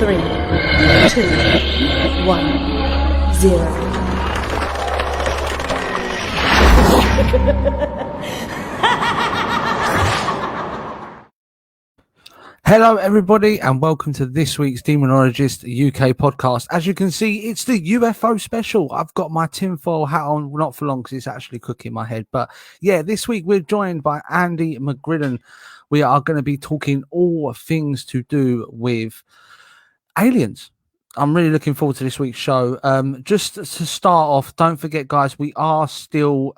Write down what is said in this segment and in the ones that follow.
3, 2, 1, 0. Hello everybody and welcome to this week's Demonologist UK podcast. As you can see, it's the UFO special. I've got my tinfoil hat on, not for long because it's actually cooking my head. But yeah, this week we're joined by Andy McGrillen. We are going to be talking all things to do with aliens. I'm really looking forward to this week's show. Just to start off, don't forget guys, we are still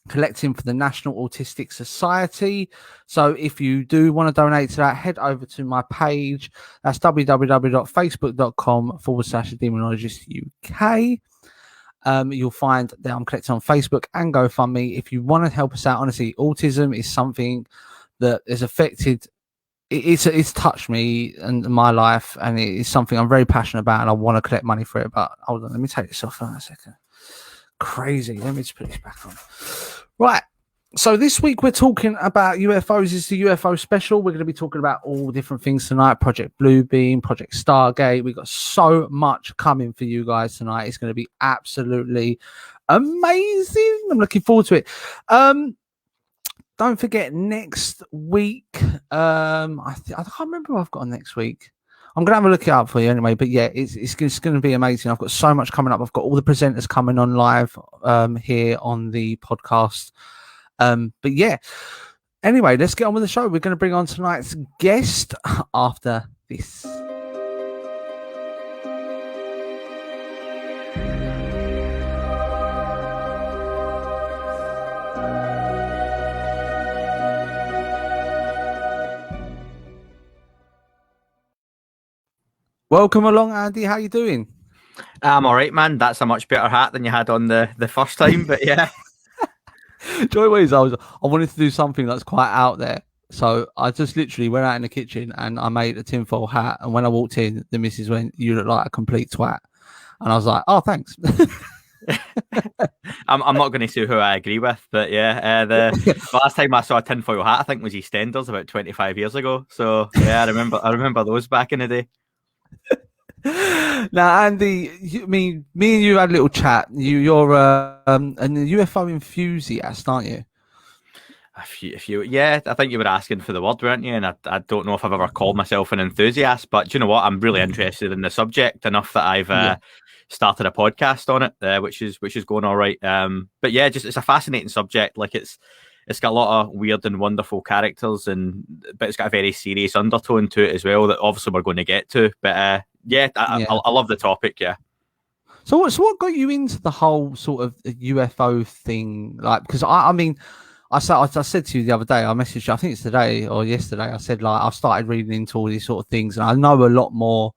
collecting for the National Autistic Society. So if you do want to donate to that, head over to my page. That's www.facebook.com/Demonologist UK. You'll find that I'm collecting on Facebook and GoFundMe. If you want to help us out, honestly, autism is something that has affected, it's touched me and my life, and it is something I'm very passionate about, and I want to collect money for it. But hold on, let me take this off for a second. Crazy. Let me just put this back on. Right. So this week we're talking about UFOs. It's the UFO special. We're going to be talking about all different things tonight. Project Bluebeam, Project Stargate. We've got so much coming for you guys tonight. It's going to be absolutely amazing. I'm looking forward to it. Don't forget next week. I can't remember what I've got on next week. I'm going to have a look it up for you anyway. But yeah, it's going to be amazing. I've got so much coming up. I've got all the presenters coming on live here on the podcast. But yeah, anyway, let's get on with the show. We're going to bring on tonight's guest after this. Welcome along, Andy. How you doing? I'm all right, man. That's a much better hat than you had on the first time, but yeah. Joy ways, I wanted to do something that's quite out there. So I just literally went out in the kitchen and I made a tinfoil hat. And when I walked in, the missus went, "You look like a complete twat." And I was like, "Oh, thanks." I'm not going to say who I agree with, but yeah, the last time I saw a tinfoil hat, I think was EastEnders about 25 years ago. So yeah, I remember those back in the day. Now, Andy, me and you had a little chat. You're a UFO enthusiast, aren't you? If you, yeah, I think you were asking for the word, weren't you? And I don't know if I've ever called myself an enthusiast, but do you know what? I'm really interested in the subject enough that I've started a podcast on it, which is going all right. But yeah, just it's a fascinating subject. Like it's got a lot of weird and wonderful characters, but it's got a very serious undertone to it as well that obviously we're going to get to. But I love the topic. Yeah. So what got you into the whole sort of UFO thing? Like, because I mean, I said to you the other day, I messaged you, I think it's today or yesterday. I said like I've started reading into all these sort of things, and I know a lot more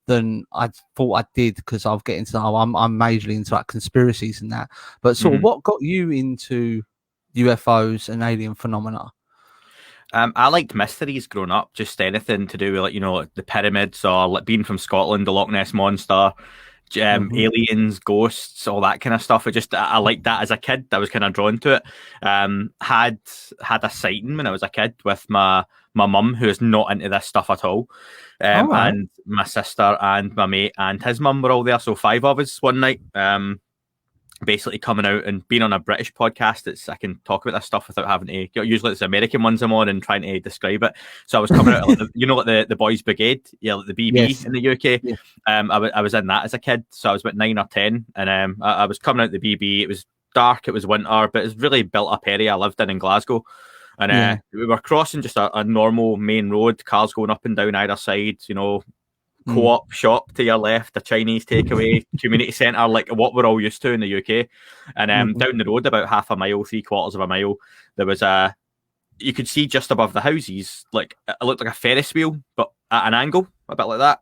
than I thought I did because I'll get into. I'm majorly into like conspiracies and that. But sort of what got you into UFOs and alien phenomena? I liked mysteries growing up, just anything to do with like the pyramids or like being from Scotland, the Loch Ness Monster, aliens, ghosts, all that kind of stuff. I liked that as a kid. I was kind of drawn to it. Had a sighting when I was a kid with my mum, who is not into this stuff at all. Right. And my sister and my mate and his mum were all there, so 5 of us one night. Basically coming out and being on a British podcast, I can talk about this stuff without having to. Usually it's American ones I'm on and trying to describe it. So I was coming out, like the Boys Brigade, like the BB in the UK. Yeah. I was in that as a kid, so I was about 9 or 10, and I was coming out the BB. It was dark, it was winter, but it's really built up area I lived in Glasgow, and we were crossing just a normal main road, cars going up and down either side, co-op shop to your left, a Chinese takeaway, community centre, like what we're all used to in the UK. And down the road about half a mile, 3/4 of a mile, there was you could see just above the houses, like it looked like a Ferris wheel, but at an angle, a bit like that.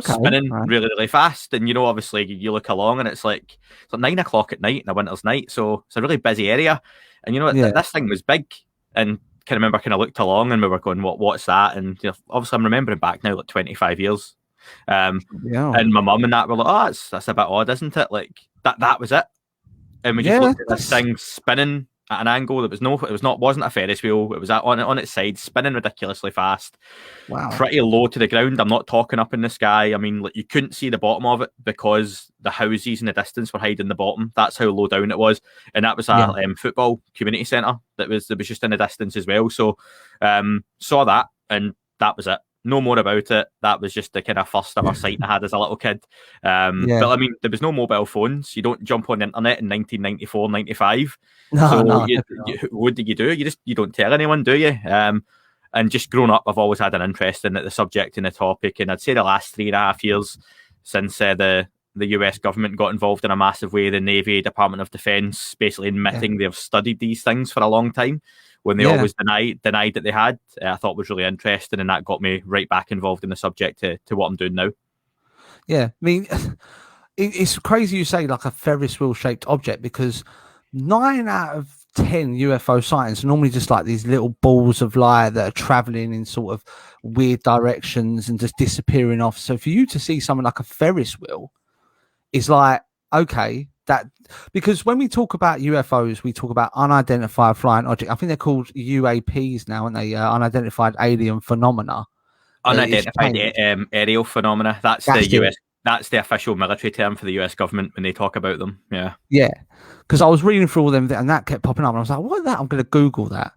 Spinning really, really fast. And obviously you look along and it's like 9 o'clock at night in a winter's night, so it's a really busy area. And this thing was big, and can remember kind of looked along and we were going, what's that? And obviously I'm remembering back now, like 25 years. And my mum and that were like, that's a bit odd, isn't it? Like that was it. And we just looked at this thing spinning at an angle. Wasn't a Ferris wheel. It was on its side, spinning ridiculously fast. Wow. Pretty low to the ground. I'm not talking up in the sky. I mean, like, you couldn't see the bottom of it because the houses in the distance were hiding the bottom. That's how low down it was. And that was a football community centre that was just in the distance as well. So saw that, and that was it. No more about it. That was just the kind of first ever sight I had as a little kid. But I mean, there was no mobile phones. You don't jump on the internet in 1994, 95. No, what do? You don't tell anyone, do you? And just growing up, I've always had an interest in the subject and the topic. And I'd say the last 3.5 years since the US government got involved in a massive way, the Navy, Department of Defense, basically admitting they've studied these things for a long time, when they always denied that they had, I thought was really interesting, and that got me right back involved in the subject to what I'm doing now. Yeah, I mean, it's crazy you say like a Ferris wheel shaped object, because 9 out of 10 UFO sightings are normally just like these little balls of light that are traveling in sort of weird directions and just disappearing off. So for you to see something like a Ferris wheel is like, okay, that, because when we talk about UFOs, we talk about unidentified flying object. I think they're called UAPs now, and they unidentified alien phenomena. Unidentified aerial phenomena. That's the US. That's the official military term for the US government when they talk about them. Yeah. Because I was reading through all them, and that kept popping up, and I was like, "What is that?" I'm going to Google that,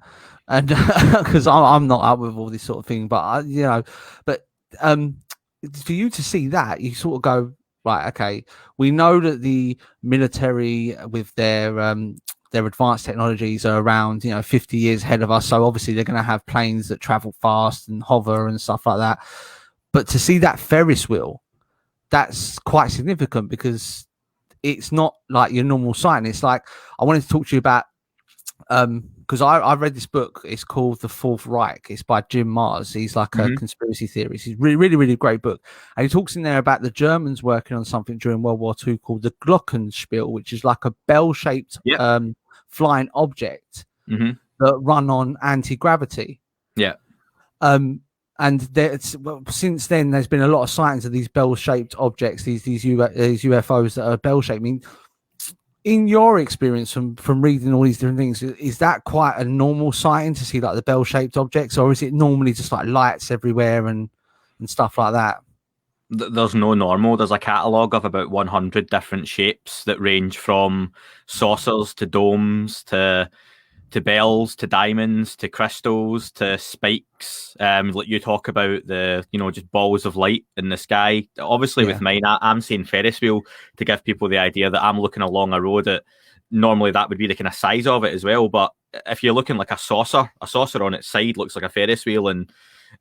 and because I'm not up with all this sort of thing, but for you to see that, you sort of go, right, okay, we know that the military with their advanced technologies are around 50 years ahead of us, so obviously they're going to have planes that travel fast and hover and stuff like that. But to see that Ferris wheel, that's quite significant, because it's not like your normal sighting. It's like, I wanted to talk to you about, because I read this book. It's called The Fourth Reich. It's by Jim Mars. He's like a conspiracy theorist. He's really great book. And he talks in there about the Germans working on something during World War II called the Glockenspiel, which is like a bell-shaped flying object that run on anti-gravity. Yeah. And since then, there's been a lot of sightings of these bell-shaped objects, these UFOs that are bell-shaped. I mean, in your experience from reading all these different things, is that quite a normal sighting to see like the bell-shaped objects, or is it normally just like lights everywhere and stuff like that? There's no normal. There's a catalogue of about 100 different shapes that range from saucers to domes to bells, to diamonds, to crystals, to spikes. Like you talk about the, just balls of light in the sky. Obviously, with mine, I'm saying Ferris wheel to give people the idea that I'm looking along a road that normally that would be the kind of size of it as well. But if you're looking like a saucer on its side looks like a Ferris wheel, and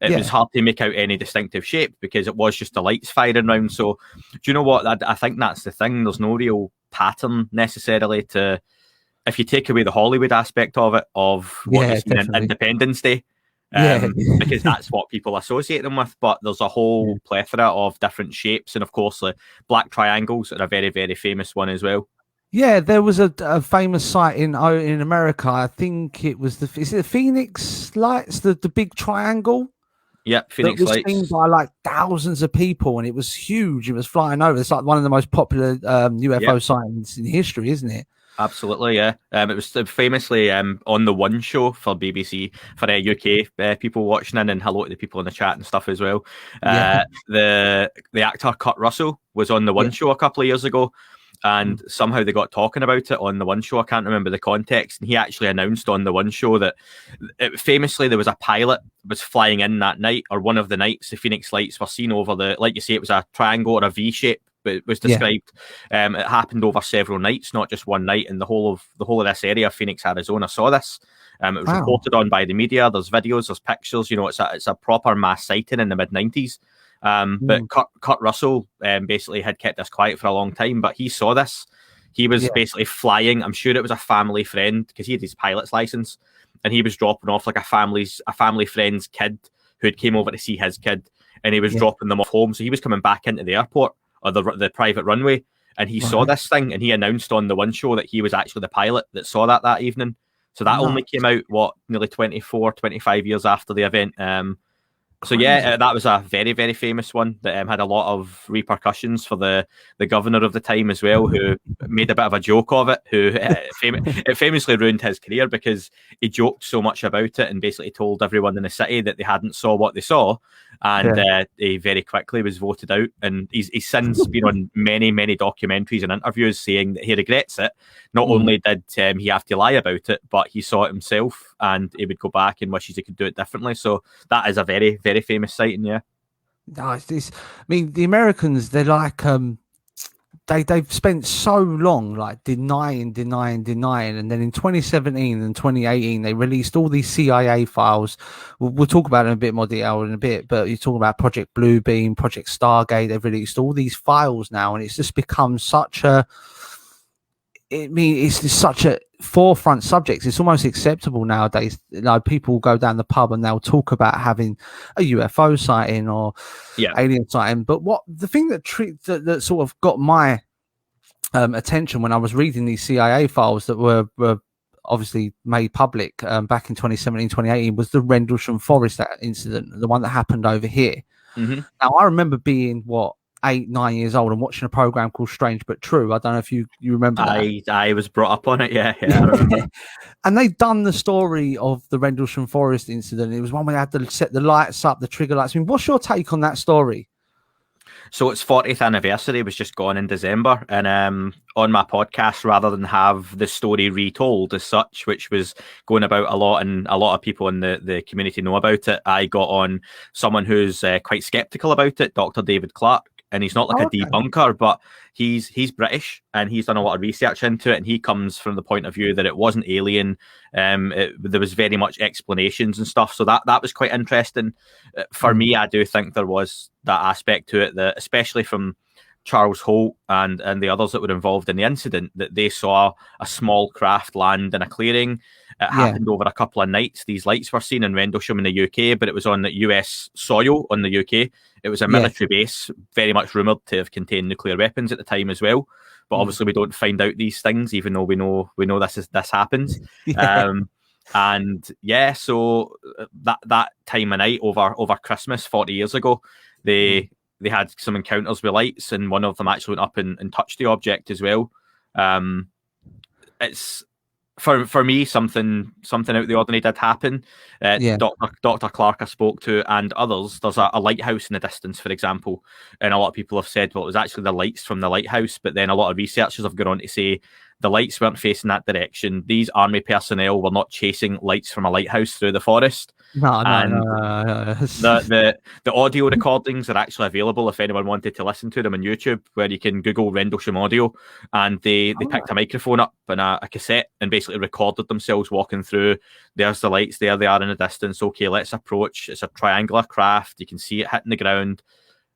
it was hard to make out any distinctive shape because it was just the lights firing around. So do you know what? I think that's the thing. There's no real pattern necessarily to, if you take away the Hollywood aspect of it, of what you see in Independence Day, because that's what people associate them with. But there's a whole plethora of different shapes, and of course, the black triangles are a very, very famous one as well. Yeah, there was a famous site in America. I think it was is it the Phoenix Lights, the big triangle? Yeah, Phoenix Lights. It was seen by like thousands of people, and it was huge. It was flying over. It's like one of the most popular UFO sightings in history, isn't it? Absolutely, yeah. It was famously on the One Show for BBC, for UK people watching in, and hello to the people in the chat and stuff as well. The actor Kurt Russell was on the One Show a couple of years ago, and somehow they got talking about it on the One Show. I can't remember the context, and he actually announced on the One Show that famously there was a pilot was flying in that night, or one of the nights the Phoenix Lights were seen over the, like you say, it was a triangle or a V shape. It was described. It happened over several nights, not just one night. And the whole of this area, Phoenix, Arizona, saw this. It was reported on by the media. There's videos, there's pictures. It's a proper mass sighting in the mid-90s. But Kurt Russell basically had kept this quiet for a long time. But he saw this. He was basically flying. I'm sure it was a family friend, because he had his pilot's license, and he was dropping off like a family friend's kid who had came over to see his kid, and he was dropping them off home. So he was coming back into the airport, or the private runway, and he saw this thing, and he announced on the One Show that he was actually the pilot that saw that evening. So that only came out, nearly 24, 25 years after the event. So yeah, that was a very, very famous one that had a lot of repercussions for the governor of the time as well, who made a bit of a joke of it. Who it famously ruined his career because he joked so much about it and basically told everyone in the city that they hadn't saw what they saw, and he very quickly was voted out. And he's since been on many, many documentaries and interviews saying that he regrets it. Not only did he have to lie about it, but he saw it himself, and he would go back and wishes he could do it differently. So that is a very, very famous sighting, yeah. No, I mean, the Americans, they're like, they've spent so long like denying, and then in 2017 and 2018 they released all these CIA files. We'll talk about it in a bit more detail in a bit, but you're talking about Project Bluebeam, Project Stargate. They've released all these files now, and it's just become such a, it's just such a forefront subject. It's almost acceptable nowadays. Like, people go down the pub and they'll talk about having a UFO sighting or alien sighting. But what the thing that sort of got my attention when I was reading these CIA files that were obviously made public back in 2017, 2018 was the Rendlesham Forest incident, the one that happened over here. Now, I remember being 8, 9 years old and watching a program called Strange But True. I don't know if you remember that. I was brought up on it, yeah. I remember. And they'd done the story of the Rendlesham Forest incident. It was one where they had to set the lights up, the trigger lights. I mean, what's your take on that story? So its 40th anniversary was just gone in December, and on my podcast, rather than have the story retold as such, which was going about a lot and a lot of people in the community know about it, I got on someone who's quite skeptical about it, Dr. David Clark. And he's not like a debunker, but he's British and he's done a lot of research into it. And he comes from the point of view that it wasn't alien. There was very much explanations and stuff. So that was quite interesting. For me, I do think there was that aspect to it, that especially from Charles Holt and the others that were involved in the incident, that they saw a small craft land in a clearing. It happened over a couple of nights. These lights were seen in Rendlesham in the UK, but it was on the US soil on the UK. It was a military base, very much rumoured to have contained nuclear weapons at the time as well. But obviously we don't find out these things, even though we know this happens. So that time of night over Christmas 40 years ago, they had some encounters with lights, and one of them actually went up and touched the object as well. It's for me something out of the ordinary did happen. Dr. Clark I spoke to and others. There's a lighthouse in the distance, for example, and a lot of people have said, well, it was actually the lights from the lighthouse. But then a lot of researchers have gone on to say the lights weren't facing that direction. These army personnel were not chasing lights from a lighthouse through the forest. No. The audio recordings are actually available if anyone wanted to listen to them on YouTube, where you can Google Rendlesham audio, and they picked a microphone up and a cassette and basically recorded themselves walking through. There's the lights, there they are in the distance. Okay, let's approach. It's a triangular craft. You can see it hitting the ground,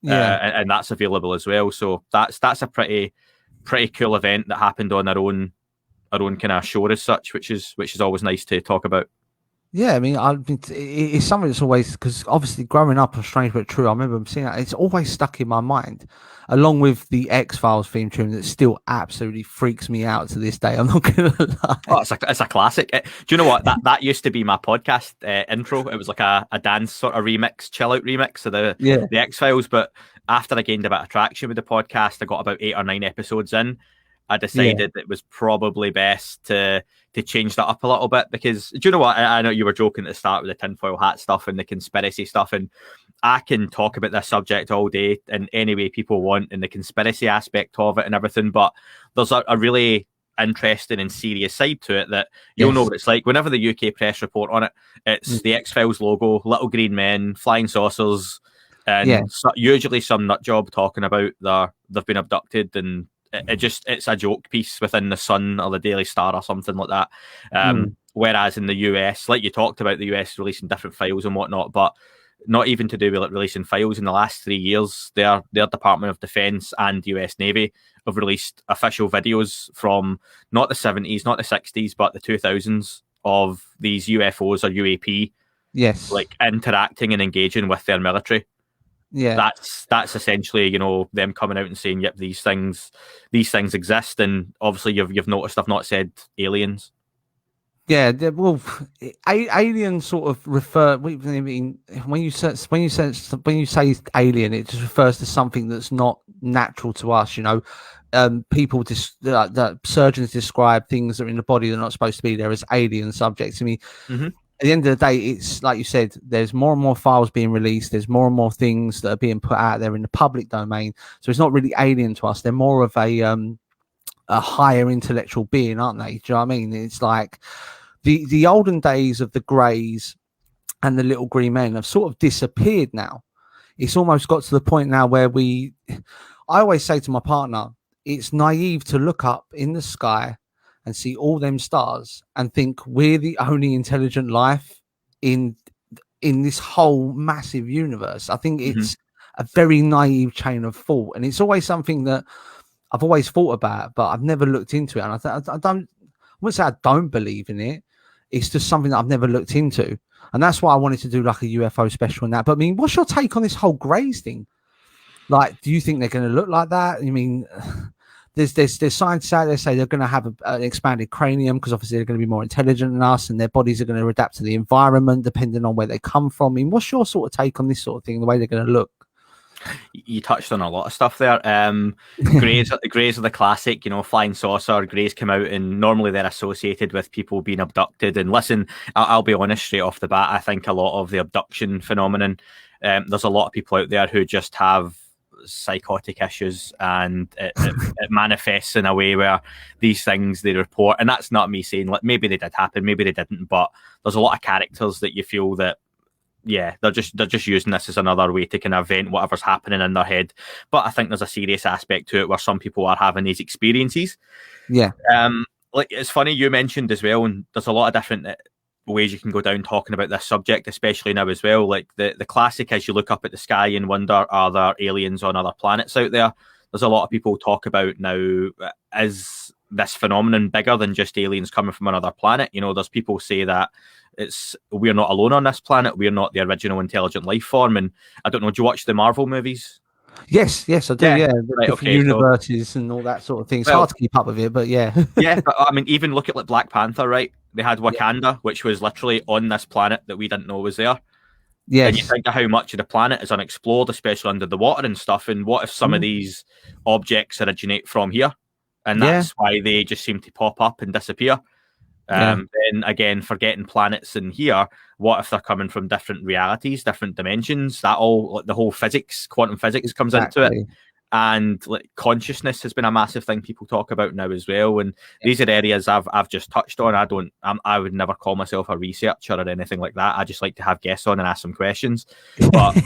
and that's available as well. So that's a pretty cool event that happened on our own kind of shore as such, which is always nice to talk about. Yeah, I mean, it's something that's always, because obviously growing up on Strange But True, I remember seeing that. It's always stuck in my mind, along with the X-Files theme tune that still absolutely freaks me out to this day. I'm not going to lie. Oh, it's a classic. Do you know what? That used to be my podcast intro. It was like a dance sort of remix, chill out remix of the X-Files. But after I gained a bit of traction with the podcast, I got about 8 or 9 episodes in. I decided it was probably best to change that up a little bit, because do you know what? I know you were joking at the start with the tinfoil hat stuff and the conspiracy stuff, and I can talk about this subject all day in any way people want, and the conspiracy aspect of it and everything, but there's a really interesting and serious side to it that you'll know what it's like. Whenever the UK press report on it, it's the X-Files logo, little green men, flying saucers, and usually some nut job talking about they've been abducted, and it's a joke piece within the Sun or the Daily Star or something like that. Whereas in the US, like you talked about, the US releasing different files and whatnot, but not even to do with like releasing files. In the last 3 years, their Department of Defense and US Navy have released official videos from not the 70s, not the 60s, but the 2000s of these UFOs or UAP, like interacting and engaging with their military. Yeah, that's essentially, them coming out and saying, yep, these things exist. And obviously you've noticed I've not said aliens. Yeah, well, alien sort of refer. I mean, when you say alien, it just refers to something that's not natural to us. You know, people that surgeons describe things that are in the body that are not supposed to be there as alien subjects. I mean, Mm-hmm. at the end of the day, it's like you said. There's more and more files being released. There's more and more things that are being put out there in the public domain. So it's not really alien to us. They're more of a higher intellectual being, aren't they? Do you know what I mean? It's like the olden days of the Greys and the little green men have sort of disappeared now. It's almost got to the point now where I always say to my partner, it's naive to look up in the sky and see all them stars and think we're the only intelligent life in this whole massive universe. I think it's a very naive chain of thought, and it's always something that I've always thought about, but I've never looked into it. And I wouldn't say I don't believe in it. It's just something that I've never looked into. And that's why I wanted to do like a UFO special on that. But I mean, what's your take on this whole Greys thing? Like, do you think they're going to look like that? I mean, there's scientists out there say they're going to have an expanded cranium because obviously they're going to be more intelligent than us, and their bodies are going to adapt to the environment depending on where they come from. I mean, what's your sort of take on this sort of thing, the way they're going to look? You touched on a lot of stuff there. Greys are the classic, flying saucer. Greys come out, and normally they're associated with people being abducted. And listen, I'll be honest straight off the bat. I think a lot of the abduction phenomenon, there's a lot of people out there who just have psychotic issues, and it manifests in a way where these things they report. And that's not me saying like maybe they did happen, maybe they didn't, but there's a lot of characters that you feel that they're just using this as another way to kind of vent whatever's happening in their head. But I think there's a serious aspect to it where some people are having these experiences. Yeah. Like it's funny you mentioned as well, and there's a lot of different ways you can go down talking about this subject, especially now as well. Like the classic is you look up at the sky and wonder, are there aliens on other planets out there? There's a lot of people talk about now, is this phenomenon bigger than just aliens coming from another planet? There's people say that we're not alone on this planet. We're not the original intelligent life form. And I don't know, do you watch the Marvel movies? Yes, I do. Yeah, right, different universes and all that sort of thing. It's hard to keep up with it, but yeah. Yeah, but I mean, even look at like Black Panther, right? They had Wakanda, which was literally on this planet that we didn't know was there. Yes. And you think of how much of the planet is unexplored, especially under the water and stuff. And what if some of these objects originate from here? And that's why they just seem to pop up and disappear. Then again, forgetting planets in here, what if they're coming from different realities, different dimensions? That all, like the whole physics, quantum physics comes into it. And like consciousness has been a massive thing people talk about now as well. And these are areas I've just touched on. I would never call myself a researcher or anything like that. I just like to have guests on and ask some questions. But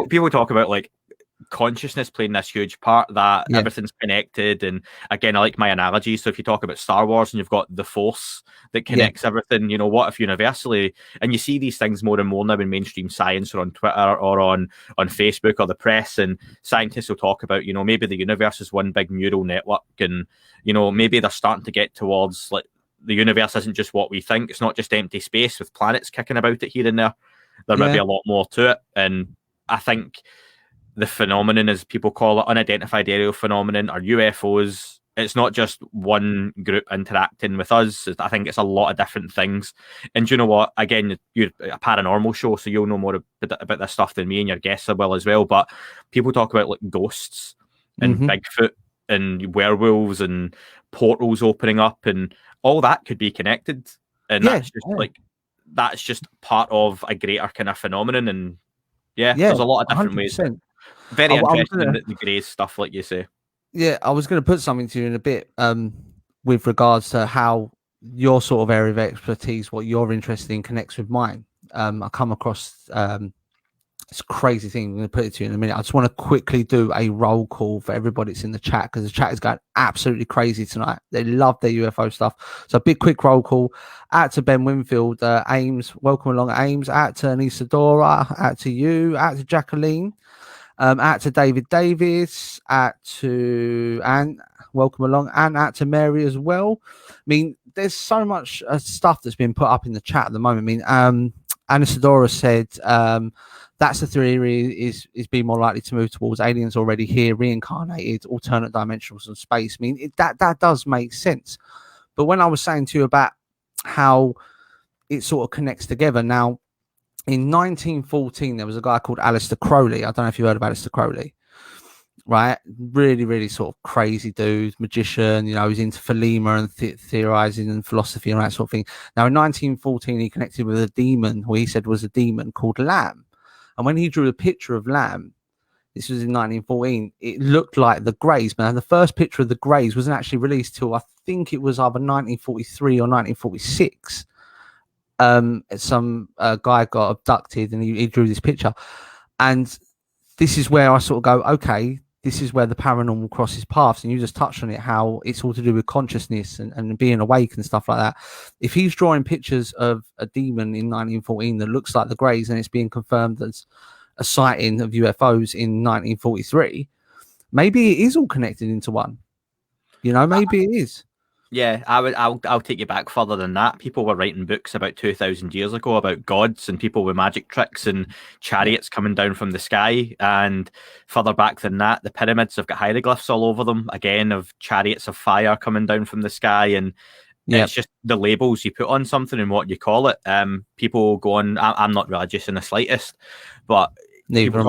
people talk about like consciousness playing this huge part, that everything's connected. And again, I like my analogy. So if you talk about Star Wars and you've got the Force that connects everything, what if universally, and you see these things more and more now in mainstream science or on Twitter or on Facebook or the press, and scientists will talk about, maybe the universe is one big neural network, and maybe they're starting to get towards like the universe isn't just what we think. It's not just empty space with planets kicking about it here and there. There might be a lot more to it. And I think the phenomenon, as people call it, unidentified aerial phenomenon or UFOs, it's not just one group interacting with us. I think it's a lot of different things. And you know what? Again, you're a paranormal show, so you'll know more about this stuff than me, and your guests will as well. But people talk about like ghosts and Bigfoot and werewolves and portals opening up, and all that could be connected. And that's just part of a greater kind of phenomenon. And there's a lot of different 100%. ways. Very interesting in the Greys stuff, like you say. Yeah, I was going to put something to you in a bit with regards to how your sort of area of expertise, what you're interested in, connects with mine. I come across it's a crazy thing. I'm going to put it to you in a minute. I just want to quickly do a roll call for everybody that's in the chat, because the chat is going absolutely crazy tonight. They love their UFO stuff. So a big quick roll call. Out to Ben Winfield, Ames. Welcome along, Ames. Out to Anisadora. Out to you. Out to Jacqueline. Out to David Davis. Out to Anne. Welcome along. And out to Mary as well. I mean, there's so much stuff that's been put up in the chat at the moment. I mean, Anisadora said that's the theory is being more likely to move towards aliens already here, reincarnated, alternate dimensionals and space. I mean, that does make sense. But when I was saying to you about how it sort of connects together now, in 1914 there was a guy called Aleister Crowley. I don't know if you heard of Aleister Crowley. Right, really, really sort of crazy dude, magician. You know, he's into Thelema and theorizing and philosophy and that sort of thing. Now, in 1914, he connected with a demon, who he said was a demon called Lamb. And when he drew a picture of Lamb, this was in 1914, it looked like the Greys. Man, the first picture of the Greys wasn't actually released till I think it was either 1943 or 1946. Some guy got abducted and he drew this picture, and this is where I sort of go, okay, this is where the paranormal crosses paths. And you just touched on it, how it's all to do with consciousness and being awake and stuff like that. If he's drawing pictures of a demon in 1914 that looks like the Greys, and it's being confirmed as a sighting of UFOs in 1943, maybe it is all connected into one. You know, maybe it is. Yeah, I'll take you back further than that. People were writing books about 2,000 years ago about gods and people with magic tricks and chariots coming down from the sky. And further back than that, the pyramids have got hieroglyphs all over them, again, of chariots of fire coming down from the sky. And it's just the labels you put on something and what you call it. People go on, I'm not religious in the slightest, but people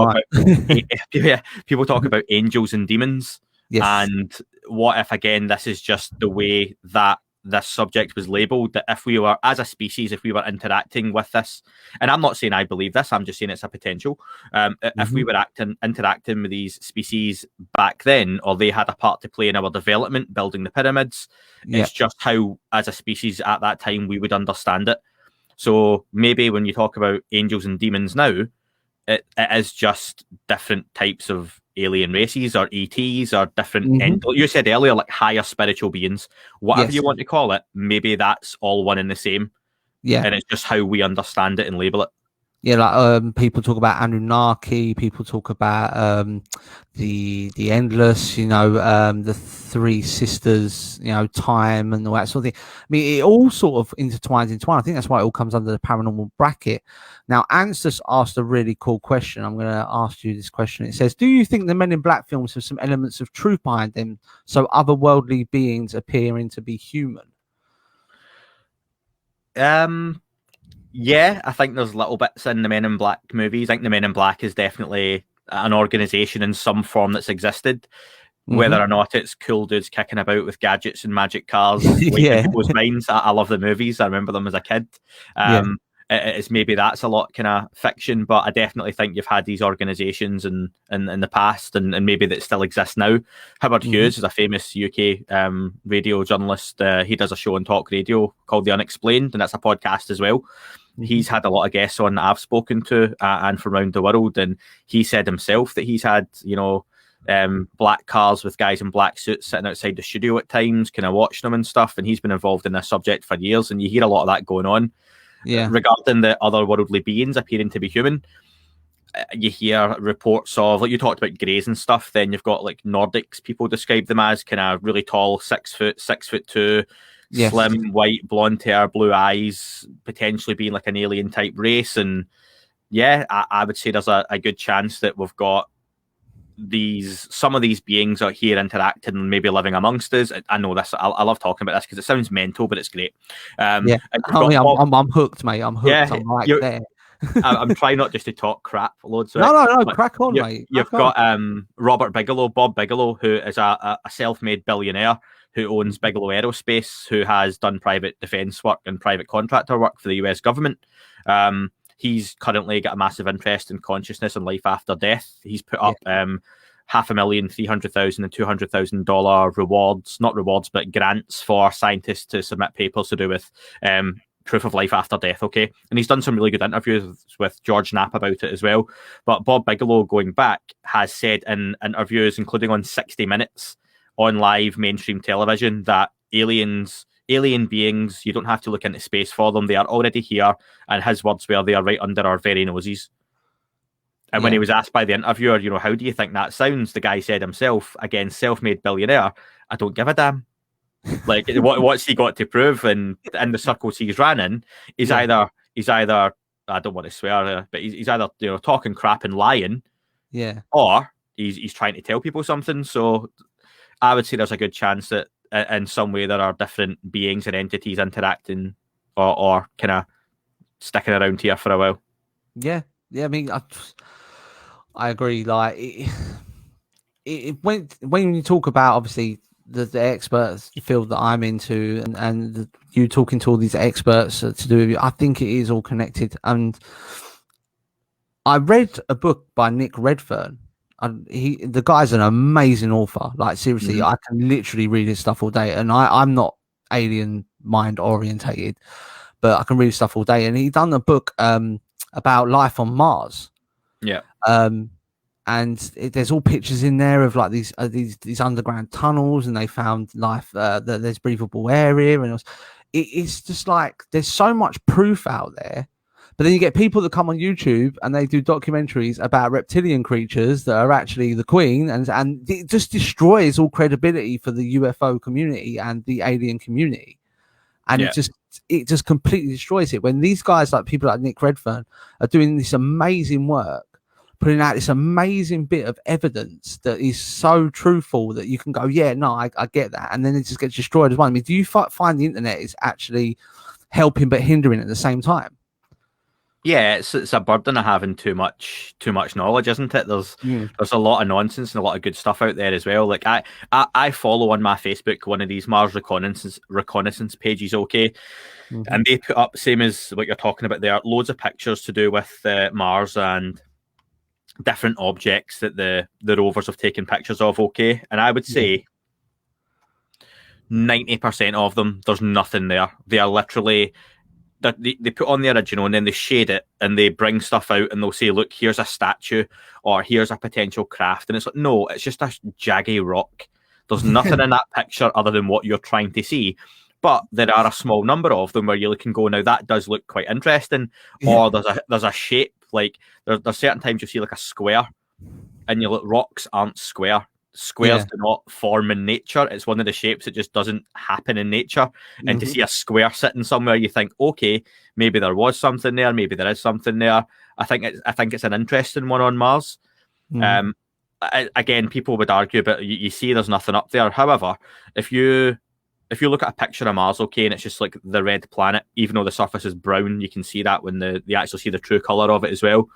talk about angels and demons. Yes. And what if, again, this is just the way that this subject was labelled, that if we were, as a species, if we were interacting with this, and I'm not saying I believe this, I'm just saying it's a potential, if we were interacting with these species back then, or they had a part to play in our development, building the pyramids, it's just how, as a species at that time, we would understand it. So maybe when you talk about angels and demons now, it is just different types of alien races or ETs or different, you said earlier, like higher spiritual beings, whatever you want to call it, maybe that's all one and the same. Yeah. And it's just how we understand it and label it. Yeah, like people talk about Anunnaki, people talk about the endless, you know, the three sisters, you know, time and all that sort of thing. I mean, it all sort of intertwines into one. I think that's why it all comes under the paranormal bracket. Now, Ants just asked a really cool question. I'm going to ask you this question. It says, do you think the Men in Black films have some elements of truth behind them, so otherworldly beings appearing to be human? Yeah, I think there's little bits in the Men in Black movies. I think the Men in Black is definitely an organization in some form that's existed. Whether or not it's cool dudes kicking about with gadgets and magic cars in people's minds. I love the movies. I remember them as a kid. It's maybe that's a lot kind of fiction, but I definitely think you've had these organizations in the past and maybe that still exist now. Howard Hughes is a famous UK radio journalist. He does a show on talk radio called The Unexplained, and that's a podcast as well. He's had a lot of guests on that I've spoken to and from around the world, and he said himself that he's had, you know, black cars with guys in black suits sitting outside the studio at times, kind of watching them and stuff, and he's been involved in this subject for years, and you hear a lot of that going on. Regarding the otherworldly beings appearing to be human, you hear reports of, like you talked about Greys and stuff, then you've got like Nordics, people describe them as kind of really tall, 6'2", slim, white, blonde hair, blue eyes, potentially being like an alien type race. And I would say there's a good chance that we've got some of these beings out here interacting and maybe living amongst us. I know this. I love talking about this because it sounds mental, but it's great. I'm hooked, mate. I'm hooked. Yeah, I'm right there. I'm trying not just to talk crap loads. No, crack on, mate. You've got Bob Bigelow, who is a self-made billionaire who owns Bigelow Aerospace, who has done private defense work and private contractor work for the US government. He's currently got a massive interest in consciousness and life after death. He's put up $500,000, $300,000, and $200,000 rewards, not rewards, but grants for scientists to submit papers to do with proof of life after death. Okay. And he's done some really good interviews with George Knapp about it as well. But Bob Bigelow, going back, has said in interviews, including on 60 Minutes on live mainstream television, that alien beings, you don't have to look into space for them. They are already here. And his words were, they are right under our very noses. And when he was asked by the interviewer, you know, how do you think that sounds? The guy said himself, again, self-made billionaire, I don't give a damn. Like, what's he got to prove? And in the circles he's ran in, he's either, I don't want to swear, but he's either, you know, talking crap and lying, or he's trying to tell people something. So I would say there's a good chance that in some way there are different beings and entities interacting or kind of sticking around here for a while. Yeah. I mean, I agree. Like, when you talk about obviously the experts field that I'm into, and you talking to all these experts to do with you, I think it is all connected. And I read a book by Nick Redfern. The guy's an amazing author. Like, seriously, I can literally read his stuff all day. And I'm not alien mind orientated, but I can read his stuff all day. And he done a book about life on Mars. Yeah. And there's all pictures in there of like these underground tunnels, and they found life that there's breathable area, and it's just like there's so much proof out there. But then you get people that come on YouTube and they do documentaries about reptilian creatures that are actually the Queen, and it just destroys all credibility for the UFO community and the alien community. And it just completely destroys it when these guys, like people like Nick Redfern, are doing this amazing work, putting out this amazing bit of evidence that is so truthful that you can go, yeah, no, I get that. And then it just gets destroyed as well. I mean, do you find the internet is actually helping but hindering at the same time? Yeah, it's a burden of having too much knowledge, isn't it? There's a lot of nonsense and a lot of good stuff out there as well. Like I follow on my Facebook one of these Mars reconnaissance pages, okay? And they put up, same as what you're talking about there, loads of pictures to do with Mars and different objects that the rovers have taken pictures of, okay? And I would say 90% of them, there's nothing there. They are literally, they put on the original and then they shade it and they bring stuff out and they'll say, look, here's a statue or here's a potential craft. And it's like, no, it's just a jaggy rock. There's nothing in that picture other than what you're trying to see. But there are a small number of them where you can go, now that does look quite interesting. Or there's a shape, like there's certain times you see like a square and you look, rocks aren't square. Squares do not form in nature. It's one of the shapes that just doesn't happen in nature. And to see a square sitting somewhere, you think, okay, maybe there was something there, maybe there is something there. I think it's an interesting one on Mars. Again, people would argue, but you see there's nothing up there. However, if you look at a picture of Mars, okay, and it's just like the red planet, even though the surface is brown, you can see that when you actually see the true color of it as well.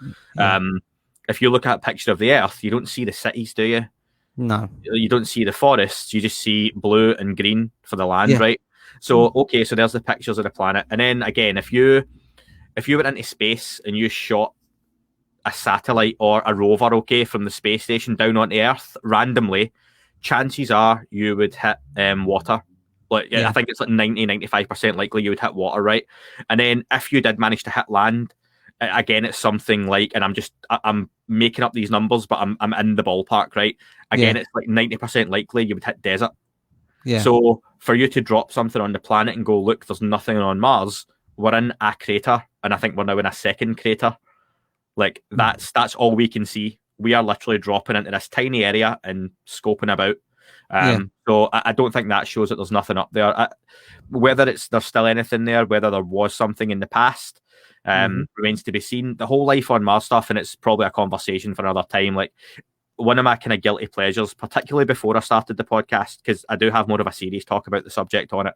If you look at a picture of the Earth, you don't see the cities, do you? No. You don't see the forests, you just see blue and green for the land, right? So, okay, so there's the pictures of the planet. And then again, if you went into space and you shot a satellite or a rover, okay, from the space station down onto Earth randomly, chances are you would hit water. Like, I think it's like 90-95% likely you would hit water, right? And then if you did manage to hit land, again, it's something like, and I'm making up these numbers, but I'm in the ballpark, right? Again, it's like 90% likely you would hit desert. So for you to drop something on the planet and go, look, there's nothing on Mars, we're in a crater, and I think we're now in a second crater. Like that's all we can see. We are literally dropping into this tiny area and scoping about. So I don't think that shows that there's nothing up there. Whether there's still anything there, whether there was something in the past, remains to be seen. The whole life on Mars stuff, and it's probably a conversation for another time. Like, one of my kind of guilty pleasures, particularly before I started the podcast, because I do have more of a serious talk about the subject on it.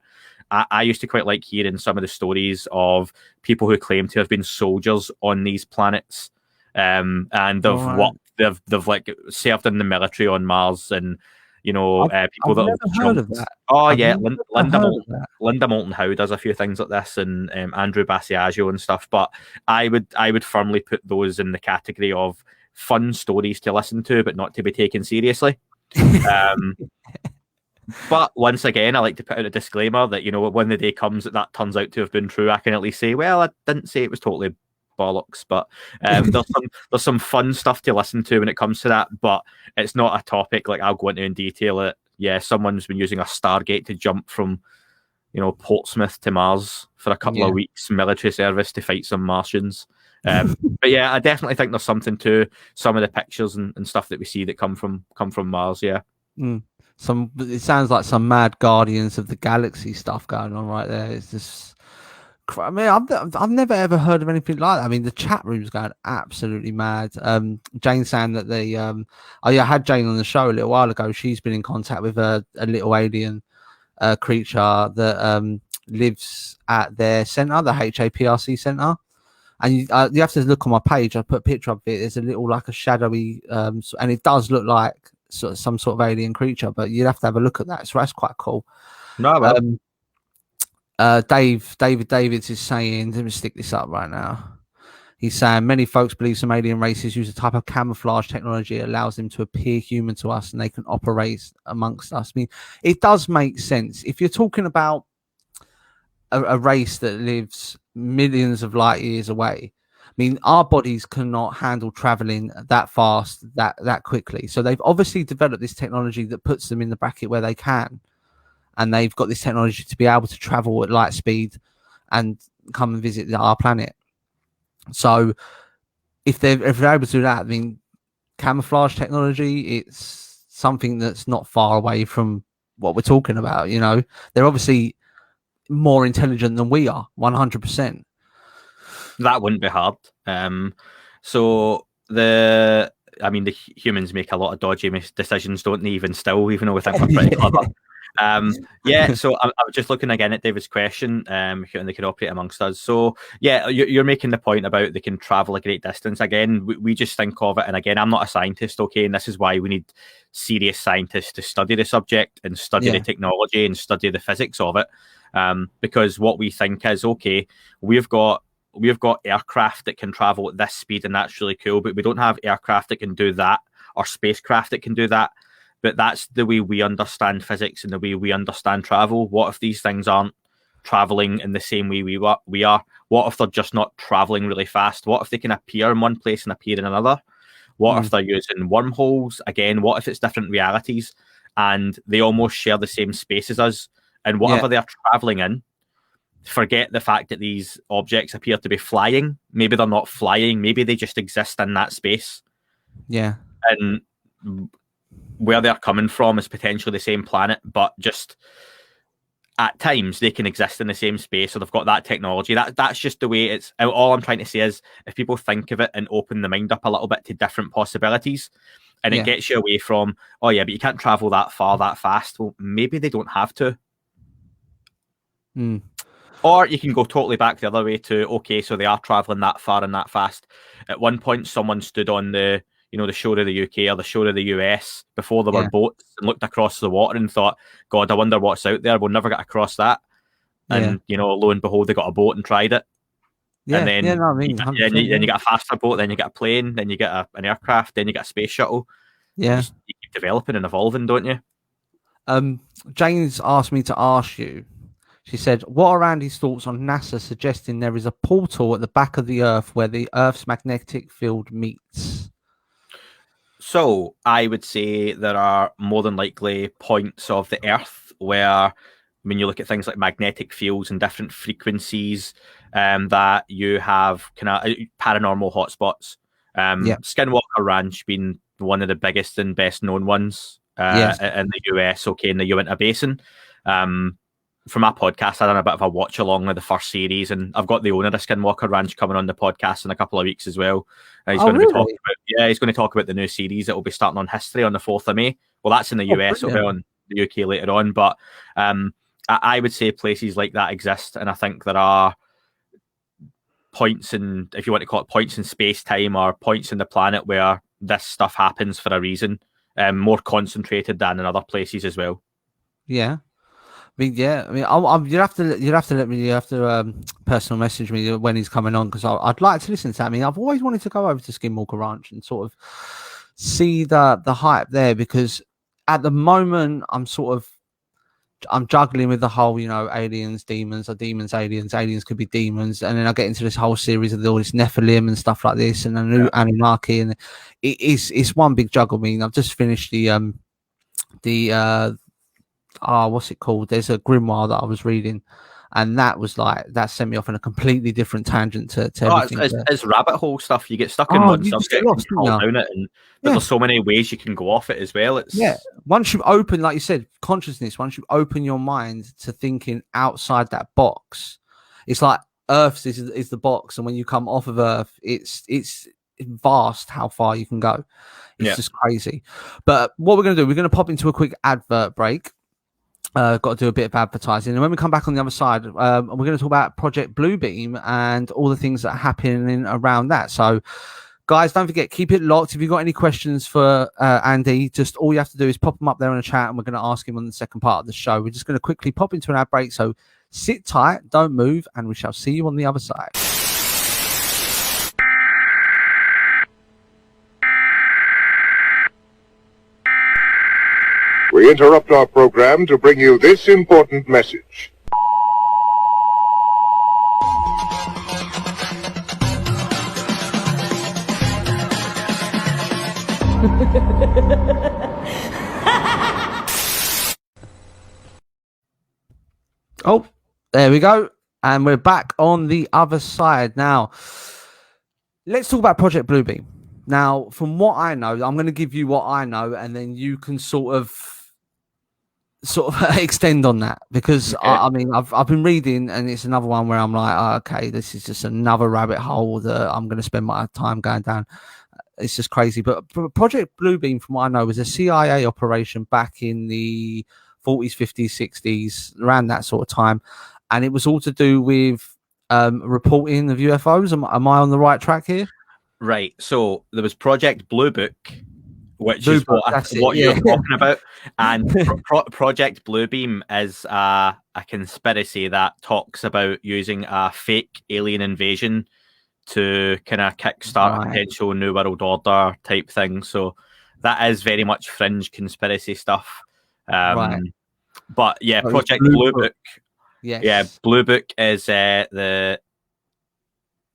I used to quite like hearing some of the stories of people who claim to have been soldiers on these planets, and they've like served in the military on Mars, and people I've that never heard of that. Oh yeah, Linda Moulton Howe does a few things like this, and Andrew Basiaggio and stuff. But I would firmly put those in the category of fun stories to listen to, but not to be taken seriously. But once again, I like to put out a disclaimer that when the day comes that turns out to have been true, I can at least say, well, I didn't say it was totally bollocks, but there's some fun stuff to listen to when it comes to that, but it's not a topic like I'll go into in detail. Someone's been using a Stargate to jump from Portsmouth to Mars for a couple of weeks military service to fight some Martians. But yeah, I definitely think there's something to some of the pictures and stuff that we see that come from Mars. It sounds like some mad Guardians of the Galaxy stuff going on right there. It's just, I mean, I've never ever heard of anything like that. I mean, the chat room's going absolutely mad. Jane saying that I had Jane on the show a little while ago. She's been in contact with a little alien creature that lives at their center, the HAPRC center. And you have to look on my page. I put a picture of it. There's a little like a shadowy, and it does look like some sort of alien creature. But you'd have to have a look at that. So that's quite cool. No, well. David Davids is saying, let me stick this up right now. He's saying many folks believe some alien races use a type of camouflage technology that allows them to appear human to us and they can operate amongst us. I mean, it does make sense. If you're talking about a race that lives millions of light years away, I mean, our bodies cannot handle traveling that fast, that quickly. So they've obviously developed this technology that puts them in the bracket where they can. And they've got this technology to be able to travel at light speed and come and visit our planet. So if they're able to do that, I mean, camouflage technology, it's something that's not far away from what we're talking about. You know, they're obviously more intelligent than we are, 100%. That wouldn't be hard. So the humans make a lot of dodgy decisions, don't they? Even still, even though we think we're pretty clever. So I was just looking again at David's question, and they can operate amongst us. So yeah, you're making the point about they can travel a great distance. Again, we just think of it, and again, I'm not a scientist, okay, and this is why we need serious scientists to study the subject and study the technology and study the physics of it, because what we think is, okay, we've got aircraft that can travel at this speed, and that's really cool, but we don't have aircraft that can do that or spacecraft that can do that. But that's the way we understand physics and the way we understand travel. What if these things aren't traveling in the same way we are? What if they're just not traveling really fast? What if they can appear in one place and appear in another? What if they're using wormholes? Again, what if it's different realities and they almost share the same space as us? And whatever they're traveling in, forget the fact that these objects appear to be flying. Maybe they're not flying. Maybe they just exist in that space. Yeah. And where they're coming from is potentially the same planet, but just at times they can exist in the same space, so they've got that technology. That's just the way it's. All I'm trying to say is, if people think of it and open the mind up a little bit to different possibilities, and it gets you away from, oh yeah, but you can't travel that far that fast. Well, maybe they don't have to. Or you can go totally back the other way to, okay, so they are traveling that far and that fast. At one point, someone stood on the shore of the UK or the shore of the US before there were boats and looked across the water and thought, God, I wonder what's out there. We'll never get across that. And, lo and behold, they got a boat and tried it. Yeah, and then, then you get a faster boat, then you get a plane, then you get an aircraft, then you get a space shuttle. Yeah. You keep developing and evolving, don't you? Jane's asked me to ask you. She said, what are Andy's thoughts on NASA suggesting there is a portal at the back of the Earth where the Earth's magnetic field meets? So I would say there are more than likely points of the Earth where, when you look at things like magnetic fields and different frequencies, that you have kind of paranormal hotspots. Skinwalker Ranch being one of the biggest and best known ones in the US, in the Uinta Basin. For my podcast, I done a bit of a watch along with the first series, and I've got the owner of Skinwalker Ranch coming on the podcast in a couple of weeks as well. He's going to be talking about, he's going to talk about the new series that will be starting on history on the 4th of May. Well, that's in the US, it'll be on the UK later on, but I would say places like that exist, and I think there are points in, if you want to call it points in space-time or points in the planet where this stuff happens for a reason, more concentrated than in other places as well. Yeah. You'd have to let me personal message me when he's coming on, because I'd like to listen to that. I mean, I've always wanted to go over to Skinwalker Ranch and sort of see the hype there, because at the moment I'm juggling with the whole, aliens, demons, aliens could be demons, and then I get into this whole series of all this Nephilim and stuff like this, and a new Anunnaki, and it's one big juggle. I mean, I've just finished what's it called? There's a grimoire that I was reading, and that sent me off in a completely different tangent to everything. It's rabbit hole stuff. You get stuck in one subject and fall down it, but there's so many ways you can go off it as well. Once you open, like you said, consciousness. Once you open your mind to thinking outside that box, it's like Earth is the box, and when you come off of Earth, it's vast how far you can go. It's just crazy. But what we're going to do, we're going to pop into a quick advert break. Got to do a bit of advertising. And when we come back on the other side, we're going to talk about Project Bluebeam and all the things that are happening around that. So, guys, don't forget, keep it locked. If you've got any questions for Andy, just all you have to do is pop them up there in the chat and we're going to ask him on the second part of the show. We're just going to quickly pop into an ad break. So sit tight, don't move, and we shall see you on the other side. We interrupt our program to bring you this important message. Oh, there we go. And we're back on the other side. Now, let's talk about Project Bluebeam. Now, from what I know, I'm going to give you what I know, and then you can sort of extend on that, because Okay. I mean, I've been reading, and it's another one where I'm like, oh, okay, this is just another rabbit hole that I'm going to spend my time going down. It's just crazy. But Project Bluebeam, from what I know, was a CIA operation back in the 40s, 50s, 60s, around that sort of time, and it was all to do with reporting of UFOs. Am I on the right track here? Right. So there was Project Blue Book, which Blue is Book, what yeah. you're talking about, and Project Bluebeam is a conspiracy that talks about using a fake alien invasion to kind of kickstart a potential New World Order type thing. So that is very much fringe conspiracy stuff. Right. But yeah, So Project Blue Book. Yes. Yeah, Blue Book is the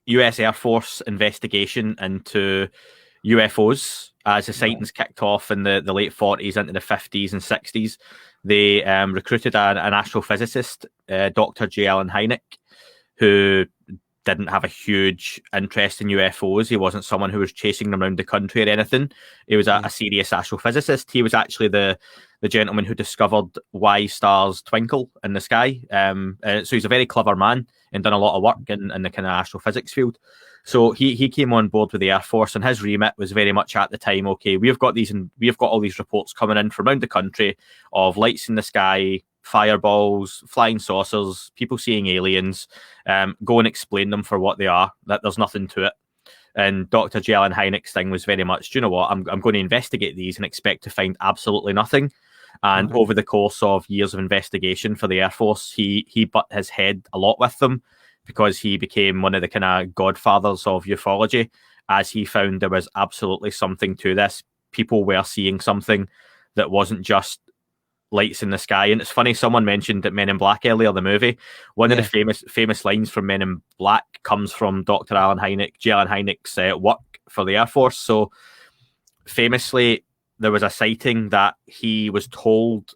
US Air Force investigation into UFOs as the sightings kicked off in the late 40s into the 50s and 60s. They recruited an astrophysicist, Dr. J. Allen Hynek, who didn't have a huge interest in UFOs. He wasn't someone who was chasing them around the country or anything. He was a serious astrophysicist. He was actually the gentleman who discovered why stars twinkle in the sky. So he's a very clever man and done a lot of work in the kind of astrophysics field. So he came on board with the Air Force, and his remit was very much at the time, okay, we've got all these reports coming in from around the country of lights in the sky, fireballs, flying saucers, people seeing aliens. Go and explain them for what they are, that there's nothing to it. And Dr. J. Allen Hynek's thing was very much, do you know what, I'm going to investigate these and expect to find absolutely nothing. And over the course of years of investigation for the Air Force, he butt his head a lot with them, because he became one of the kind of godfathers of ufology, as he found there was absolutely something to this. People were seeing something that wasn't just lights in the sky. And it's funny, someone mentioned that Men in Black earlier, the movie. One of the famous lines from Men in Black comes from Dr. Allen Hynek, J. Allen Hynek's work for the Air Force. So famously, there was a sighting that he was told,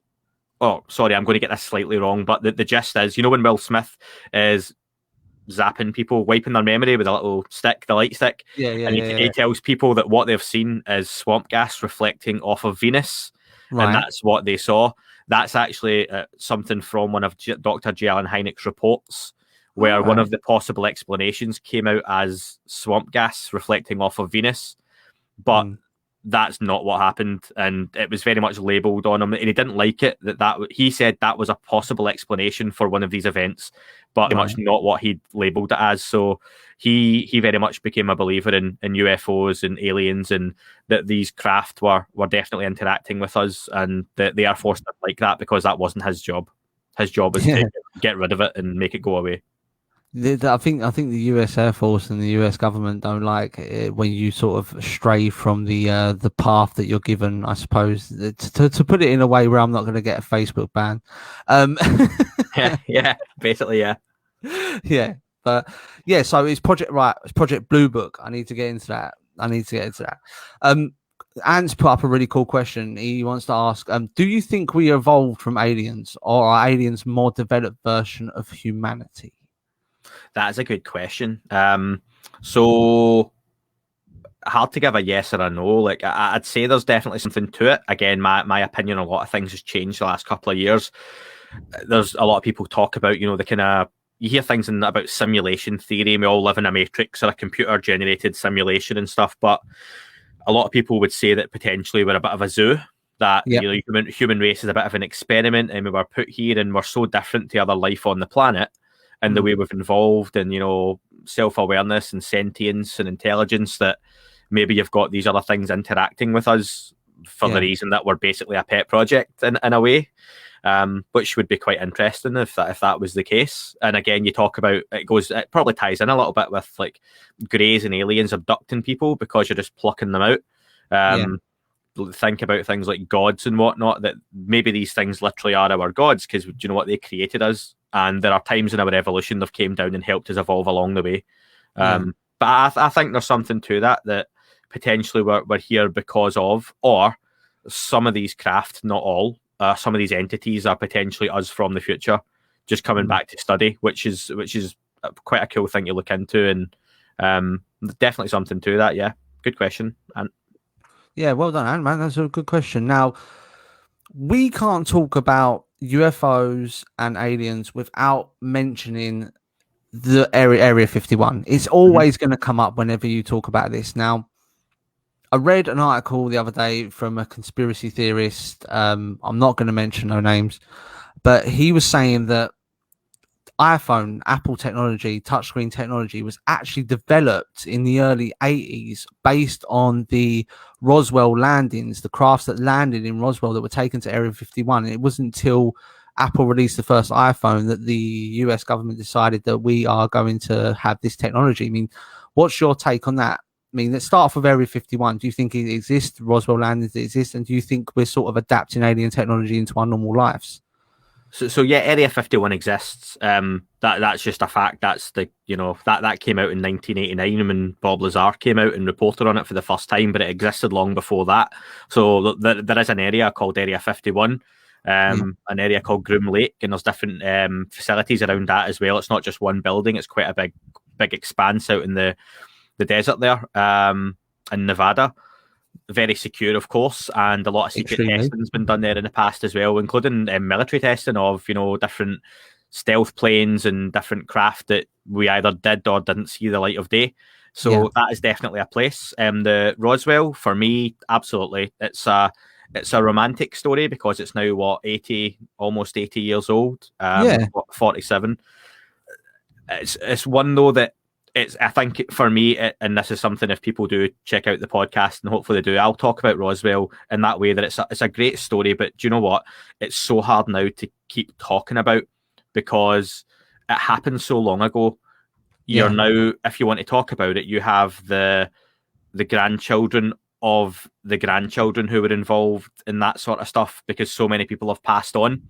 oh, sorry, I'm going to get this slightly wrong, but the gist is, you know, when Will Smith is zapping people, wiping their memory with a little stick, the light stick, he tells people that what they've seen is swamp gas reflecting off of Venus, and that's what they saw. That's actually something from one of Dr. J. Allen Hynek's reports, where one of the possible explanations came out as swamp gas reflecting off of Venus, but that's not what happened, and it was very much labelled on him, and he didn't like it. That he said that was a possible explanation for one of these events, but very much not what he labelled it as. So he very much became a believer in UFOs and aliens, and that these craft were definitely interacting with us, and the Air Force didn't like that, because that wasn't his job. His job is to get rid of it and make it go away. I think the US Air Force and the US government don't like it when you sort of stray from the path that you're given, I suppose, to put it in a way where I'm not going to get a Facebook ban. Yeah, basically, yeah. Yeah, but yeah, so it's Project Blue Book. I need to get into that. Ant's put up a really cool question. He wants to ask, do you think we evolved from aliens, or are aliens more developed version of humanity? That is a good question. So hard to give a yes or a no. Like, I'd say there's definitely something to it. Again, my opinion on a lot of things has changed the last couple of years. There's a lot of people talk about, you know, the kind of, you hear things about simulation theory. We all live in a matrix or a computer generated simulation and stuff, but a lot of people would say that potentially we're a bit of a zoo, that Yep. human race is a bit of an experiment, and we were put here, and we're so different to other life on the planet, and the way we've evolved, and self-awareness and sentience and intelligence, that maybe you've got these other things interacting with us for the reason that we're basically a pet project in a way, which would be quite interesting if that was the case. And again, you talk about it probably ties in a little bit with like greys and aliens abducting people because you're just plucking them out. Think about things like gods and whatnot, that maybe these things literally are our gods, because do you know what, they created us, and there are times in our evolution they've came down and helped us evolve along the way. But I think there's something to that potentially we're here because of, or some of these craft, not all, some of these entities are potentially us from the future, just coming back to study, which is quite a cool thing to look into, and definitely something to that. Yeah, good question. And yeah, well done, Ant, man. That's a good question. Now, we can't talk about UFOs and aliens without mentioning the Area 51. It's always going to come up whenever you talk about this. Now, I read an article the other day from a conspiracy theorist. I'm not going to mention no names, but he was saying that iPhone, Apple technology, touchscreen technology was actually developed in the early 80s based on the Roswell landings, the crafts that landed in Roswell that were taken to Area 51. And it wasn't until Apple released the first iPhone that the US government decided that we are going to have this technology. I mean, what's your take on that? I mean, let's start off with Area 51. Do you think it exists? Roswell landings exist? And do you think we're sort of adapting alien technology into our normal lives? So yeah, Area 51 exists. That's just a fact. That's that came out in 1989 when Bob Lazar came out and reported on it for the first time, but it existed long before that. So there is an area called Area 51, an area called Groom Lake, and there's different facilities around that as well. It's not just one building; it's quite a big expanse out in the desert there, in Nevada. Very secure, of course, and a lot of secret testing's been done there in the past as well, including military testing of different stealth planes and different craft that we either did or didn't see the light of day. So that is definitely a place. The Roswell, for me, absolutely, it's a romantic story because it's now almost 80 years old. 47. It's one though that. I think for me, and this is something, if people do check out the podcast, and hopefully they do, I'll talk about Roswell in that way, that it's a great story, but do you know what? It's so hard now to keep talking about because it happened so long ago. You're now, if you want to talk about it, you have the grandchildren of the grandchildren who were involved in that sort of stuff because so many people have passed on.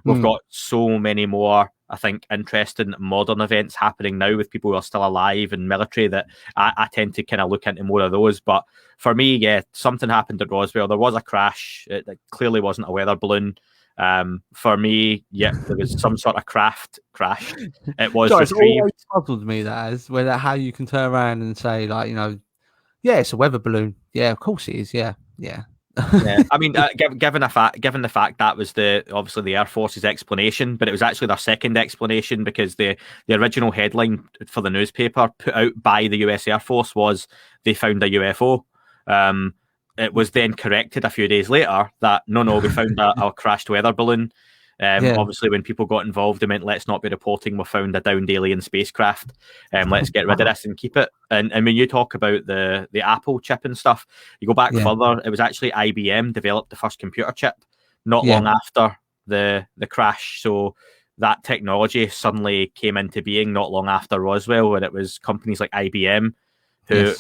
We've got so many more, I think, interesting modern events happening now with people who are still alive and military that I tend to kind of look into more of those. But for me, something happened at Roswell. There was a crash. It clearly wasn't a weather balloon. For me, there was some sort of craft crashed. It was retrieved. It's always puzzled me how you can turn around and say, like, it's a weather balloon. Yeah, of course it is. Yeah. I mean, given the fact that was obviously the Air Force's explanation, but it was actually their second explanation because the original headline for the newspaper put out by the US Air Force was they found a UFO. It was then corrected a few days later that no, we found a crashed weather balloon. Obviously, when people got involved, they meant let's not be reporting we found a downed alien spacecraft. Let's get rid of this and keep it. And when you talk about the Apple chip and stuff, you go back further. It was actually IBM developed the first computer chip not long after the crash. So that technology suddenly came into being not long after Roswell, and it was companies like IBM who.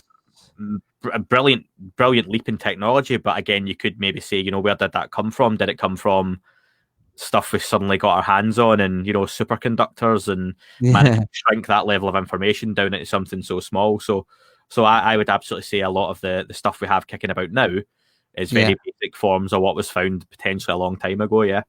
A brilliant leap in technology, but again, you could maybe say, where did that come from? Did it come from stuff we suddenly got our hands on, and superconductors, and managed to shrink that level of information down into something so small? So I would absolutely say a lot of the stuff we have kicking about now is very basic forms of what was found potentially a long time ago. I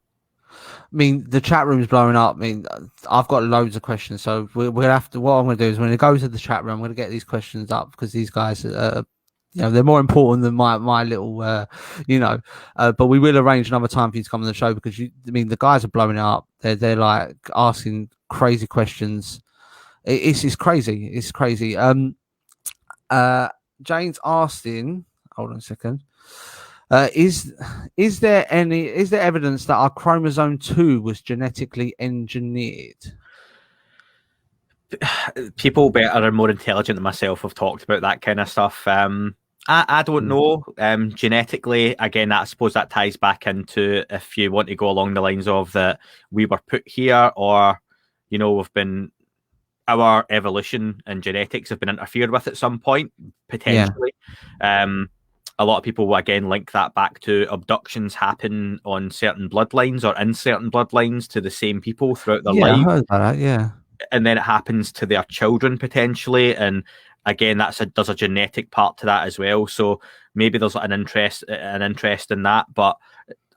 mean, the chat room's blowing up. I mean, I've got loads of questions, so we're gonna have to. What I'm gonna do is when it goes to the chat room, I'm gonna get these questions up because these guys they're more important than my little, but we will arrange another time for you to come on the show because the guys are blowing it up. They're like asking crazy questions. It's crazy. It's crazy. Jane's asking, hold on a second. Is there evidence that our chromosome 2 was genetically engineered? People better and more intelligent than myself have talked about that kind of stuff. I don't know. Genetically, again, I suppose that ties back into if you want to go along the lines of that we were put here, or we've been, our evolution and genetics have been interfered with at some point, potentially. A lot of people will again link that back to abductions happen on certain bloodlines or in certain bloodlines to the same people throughout their life. I heard about that, yeah. And then it happens to their children potentially, and again, there's a genetic part to that as well. So maybe there's an interest in that, but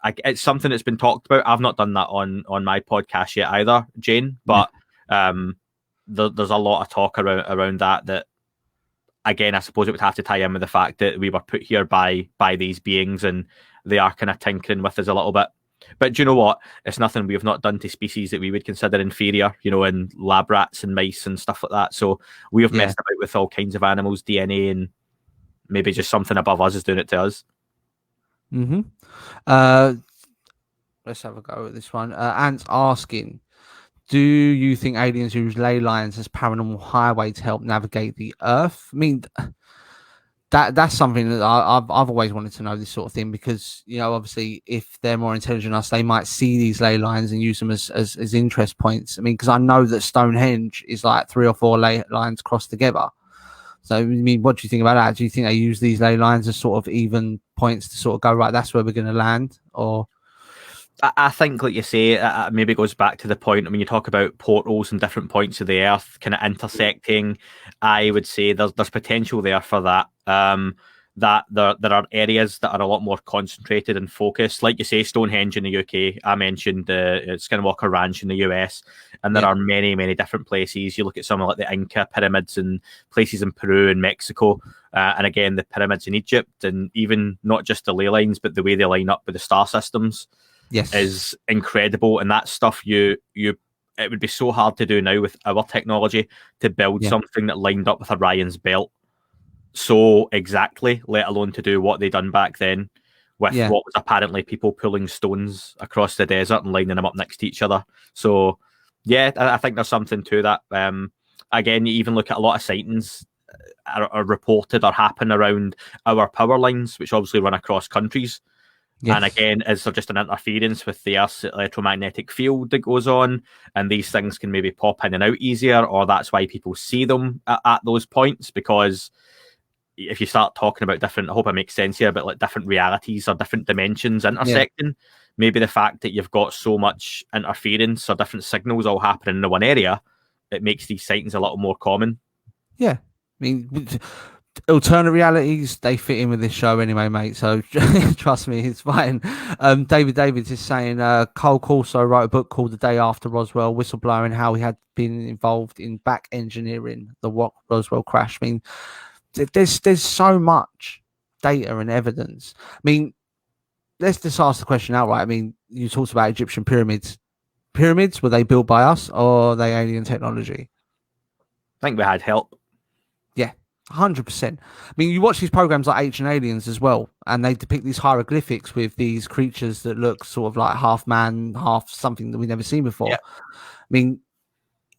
it's something that's been talked about. I've not done that on my podcast yet either, Jane. But there's a lot of talk around that. Again, I suppose it would have to tie in with the fact that we were put here by these beings, and they are kind of tinkering with us a little bit. But do you know what? It's nothing we have not done to species that we would consider inferior, in lab rats and mice and stuff like that. So we have messed about with all kinds of animals' DNA, and maybe just something above us is doing it to us. Mm-hmm. Let's have a go at this one. Ant's asking, do you think aliens use ley lines as paranormal highway to help navigate the Earth? I mean, that's something that I've always wanted to know, this sort of thing, because obviously if they're more intelligent than us, they might see these ley lines and use them as interest points. I mean, because I know that Stonehenge is like 3 or 4 ley lines crossed together. So I mean, what do you think about that? Do you think they use these ley lines as sort of even points to sort of go, right, that's where we're going to land? Or I think, like you say, maybe goes back to the point when you talk about portals and different points of the Earth kind of intersecting. I would say there's potential there for that. That there are areas that are a lot more concentrated and focused. Like you say, Stonehenge in the UK. I mentioned Skinwalker Ranch in the US, and there are many, many different places. You look at somewhere like the Inca pyramids and places in Peru and Mexico, and again the pyramids in Egypt, and even not just the ley lines, but the way they line up with the star systems. Yes, is incredible, and that stuff it would be so hard to do now with our technology to build something that lined up with Orion's belt so exactly, let alone to do what they done back then with what was apparently people pulling stones across the desert and lining them up next to each other. So I think there's something to that. Again, you even look at a lot of sightings are reported or happen around our power lines, which obviously run across countries. Yes. And again, is there just an interference with the Earth's electromagnetic field that goes on, and these things can maybe pop in and out easier, or that's why people see them at those points? Because if you start talking about different, I hope it makes sense here, but like different realities or different dimensions intersecting, maybe the fact that you've got so much interference or different signals all happening in one area, it makes these sightings a little more common. Yeah, I mean, alternate realities, they fit in with this show anyway, mate, so trust me, it's fine. David Davids is saying Cole also wrote a book called The Day After Roswell, whistleblowing how he had been involved in back engineering the Roswell crash. I mean, there's so much data and evidence. I mean, let's just ask the question outright. I mean, you talked about Egyptian pyramids. Were they built by us, or are they alien technology? I think we had help. 100%. I mean, you watch these programs like Ancient Aliens as well, and they depict these hieroglyphics with these creatures that look sort of like half man, half something that we've never seen before. I mean,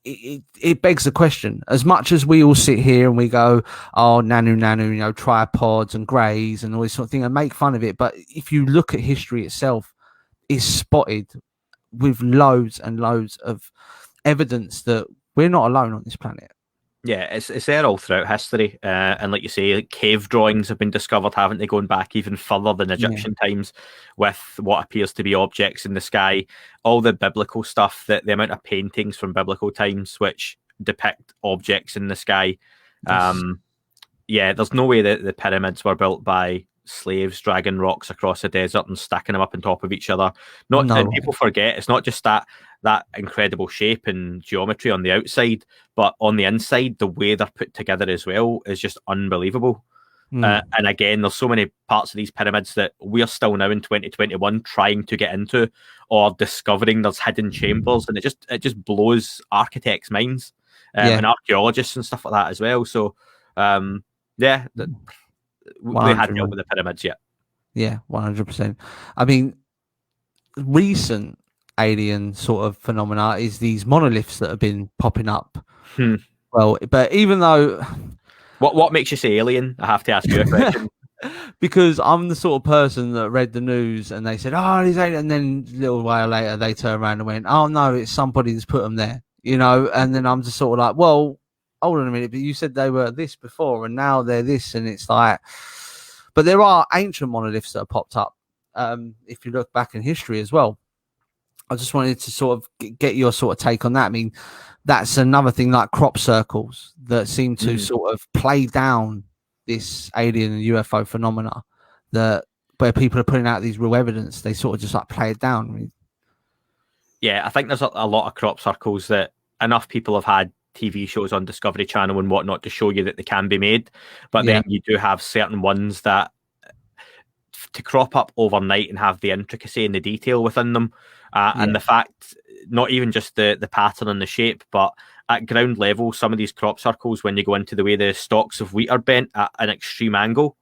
it begs the question. As much as we all sit here and we go, oh, nanu, tripods and greys and all this sort of thing, and make fun of it, but if you look at history itself, it's spotted with loads and loads of evidence that we're not alone on this planet. Yeah, it's there all throughout history. And like you say, cave drawings have been discovered, haven't they, going back even further than Egyptian times, with what appears to be objects in the sky. All the biblical stuff, the amount of paintings from biblical times which depict objects in the sky. There's no way that the pyramids were built by slaves dragging rocks across the desert and stacking them up on top of each other. And people forget, it's not just that incredible shape and geometry on the outside, but on the inside, the way they're put together as well is just unbelievable. And again, there's so many parts of these pyramids that we're still now in 2021 trying to get into or discovering there's hidden chambers, and it just blows architects' minds and archaeologists and stuff like that as well. So we had help with the pyramids, Yeah, 100%. I mean, recent alien sort of phenomena is these monoliths that have been popping up. Well, but even though What makes you say alien? I have to ask you a question. because I'm the sort of person that read the news and they said, "Oh, he's alien," and then a little while later they turn around and went, "Oh no, it's somebody that's put them there," you know. And then I'm just sort of like, "Well, hold on a minute, but you said they were this before, and now they're this," and it's like, but there are ancient monoliths that have popped up. If you look back in history as well. I just wanted to sort of get your sort of take on that. I mean, that's another thing, like crop circles that seem to sort of play down this alien and UFO phenomena, that where people are putting out these real evidence, they sort of just like play it down. Yeah, I think there's a lot of crop circles that enough people have had TV shows on Discovery Channel and whatnot to show you that they can be made. But then you do have certain ones that to crop up overnight and have the intricacy and the detail within them. And the fact, not even just the pattern and the shape, but at ground level, some of these crop circles, when you go into the way the stalks of wheat are bent at an extreme angle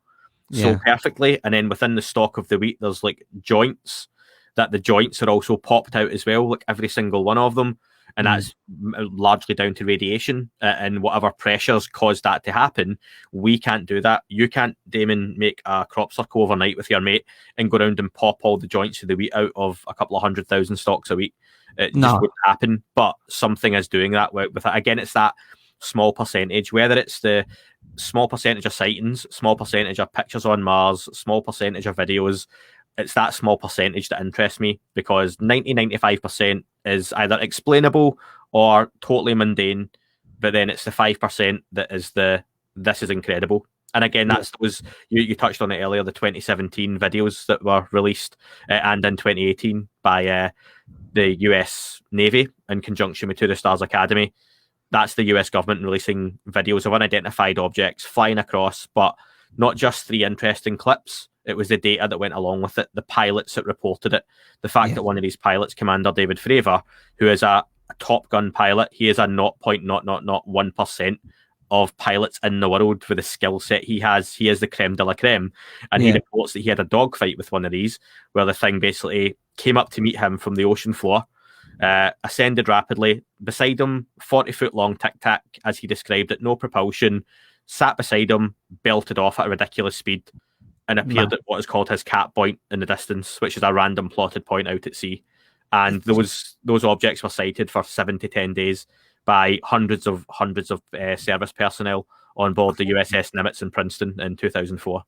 so perfectly, and then within the stalk of the wheat, there's like joints, that the joints are also popped out as well, like every single one of them. And that's largely down to radiation and whatever pressures caused that to happen. We can't do that. You can't, Damon, make a crop circle overnight with your mate and go around and pop all the joints of the wheat out of a couple of 100,000 stalks a week. It just wouldn't happen. But something is doing that with it. Again, it's that small percentage, whether it's the small percentage of sightings, small percentage of pictures on Mars, small percentage of videos. It's that small percentage that interests me, because 95% is either explainable or totally mundane, but then it's the 5% that is this is incredible. And again, that's was you touched on it earlier, the 2017 videos that were released and in 2018 by the US Navy in conjunction with To the Stars Academy. That's the US government releasing videos of unidentified objects flying across, but not just 3 interesting clips. It was the data that went along with it, the pilots that reported it, the fact that one of these pilots, Commander David Fravor, who is a Top Gun pilot, he is a 0.001% of pilots in the world with the skill set he has. He is the creme de la creme. And he reports that he had a dogfight with one of these, where the thing basically came up to meet him from the ocean floor, ascended rapidly. Beside him, 40-foot long tic-tac, as he described it, no propulsion, sat beside him, belted off at a ridiculous speed, and appeared at what is called his cat point in the distance, which is a random plotted point out at sea. And those objects were sighted for 7 to 10 days by hundreds of service personnel on board the USS Nimitz in Princeton in 2004.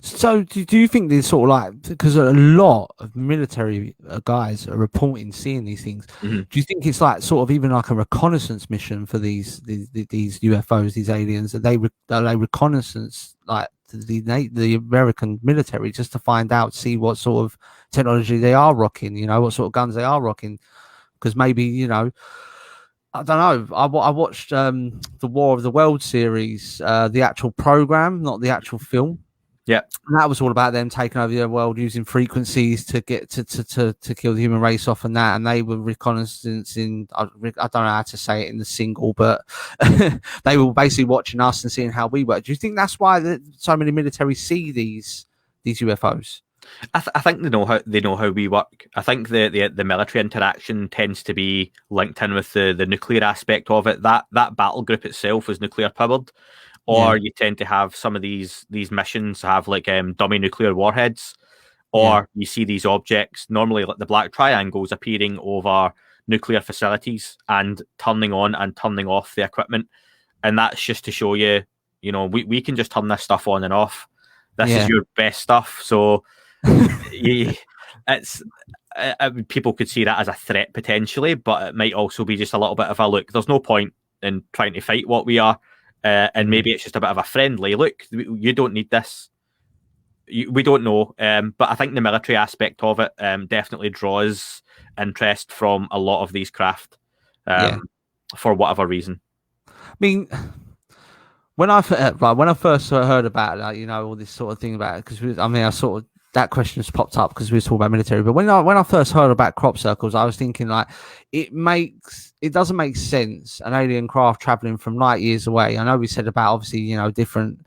So do you think there's sort of like, because a lot of military guys are reporting seeing these things, do you think it's like sort of even like a reconnaissance mission for these UFOs, these aliens, that they reconnaissance like the American military just to find out, see what sort of technology they are rocking, you know, what sort of guns they are rocking? Because maybe, you know, I don't know. I watched the War of the World series, the actual program, not the actual film. Yeah, and that was all about them taking over the world using frequencies to get to kill the human race off, and that. And they were reconnaissancing. I don't know how to say it in the single, but they were basically watching us and seeing how we work. Do you think that's why so many military see these UFOs? I think they know how we work. I think the military interaction tends to be linked in with the nuclear aspect of it. That battle group itself is nuclear powered. Or you tend to have some of these missions have like dummy nuclear warheads, or you see these objects, normally like the black triangles, appearing over nuclear facilities and turning on and turning off the equipment. And that's just to show you, you know, we can just turn this stuff on and off. This is your best stuff. So it's people could see that as a threat potentially, but it might also be just a little bit of a look. There's no point in trying to fight what we are. And maybe it's just a bit of a friendly look. You don't need this. We don't know. But I think the military aspect of it definitely draws interest from a lot of these craft for whatever reason. I mean, when I first heard about it, like, you know, all this sort of thing about it, because I sort of, that question has popped up because we were talking about military. But when I first heard about crop circles, I was thinking like it doesn't make sense, an alien craft traveling from light years away. I know we said about obviously, you know, different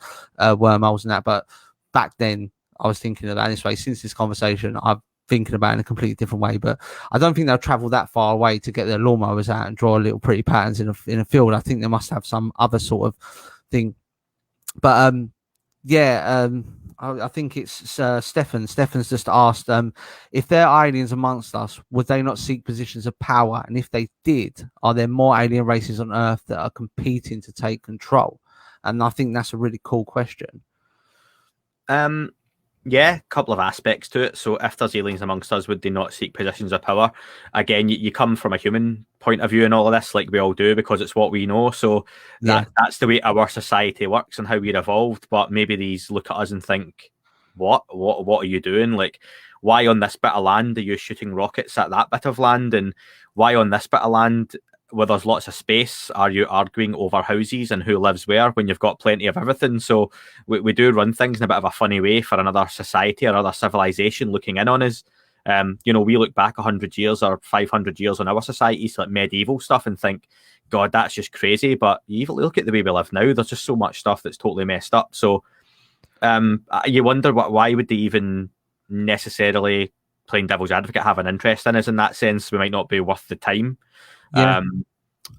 wormholes and that, but back then I was thinking about this way since this conversation. I'm thinking about it in a completely different way, but I don't think they'll travel that far away to get their lawnmowers out and draw little pretty patterns in a field. I think they must have some other sort of thing. But I think it's Stefan. Stefan's just asked if there are aliens amongst us, would they not seek positions of power? And if they did, are there more alien races on Earth that are competing to take control? And I think that's a really cool question. Yeah, a couple of aspects to it. So if there's aliens amongst us, would they not seek positions of power? Again, you come from a human point of view in all of this, like we all do, because it's what we know. So that's the way our society works and how we're evolved. But maybe these look at us and think, what are you doing? Like, why on this bit of land are you shooting rockets at that bit of land? And why on this bit of land, where there's lots of space, are you arguing over houses and who lives where when you've got plenty of everything? So we do run things in a bit of a funny way for another society or another civilization looking in on us. We look back 100 years or 500 years on our societies, like medieval stuff, and think, God, that's just crazy. But you even look at the way we live now, there's just so much stuff that's totally messed up. So you wonder why would they even necessarily, playing devil's advocate, have an interest in us in that sense? We might not be worth the time. Yeah.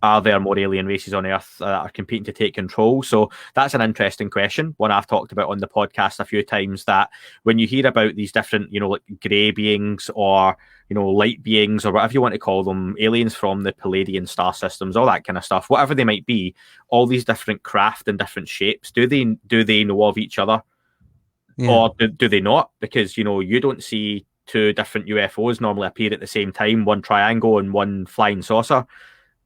Are there more alien races on Earth that are competing to take control? So that's an interesting question, one I've talked about on the podcast a few times, that when you hear about these different, like grey beings or, light beings or whatever you want to call them, aliens from the Palladian star systems, all that kind of stuff, whatever they might be, all these different craft and different shapes, do they know of each other? Yeah. Or do they not? Because, you don't see two different UFOs normally appear at the same time, one triangle and one flying saucer,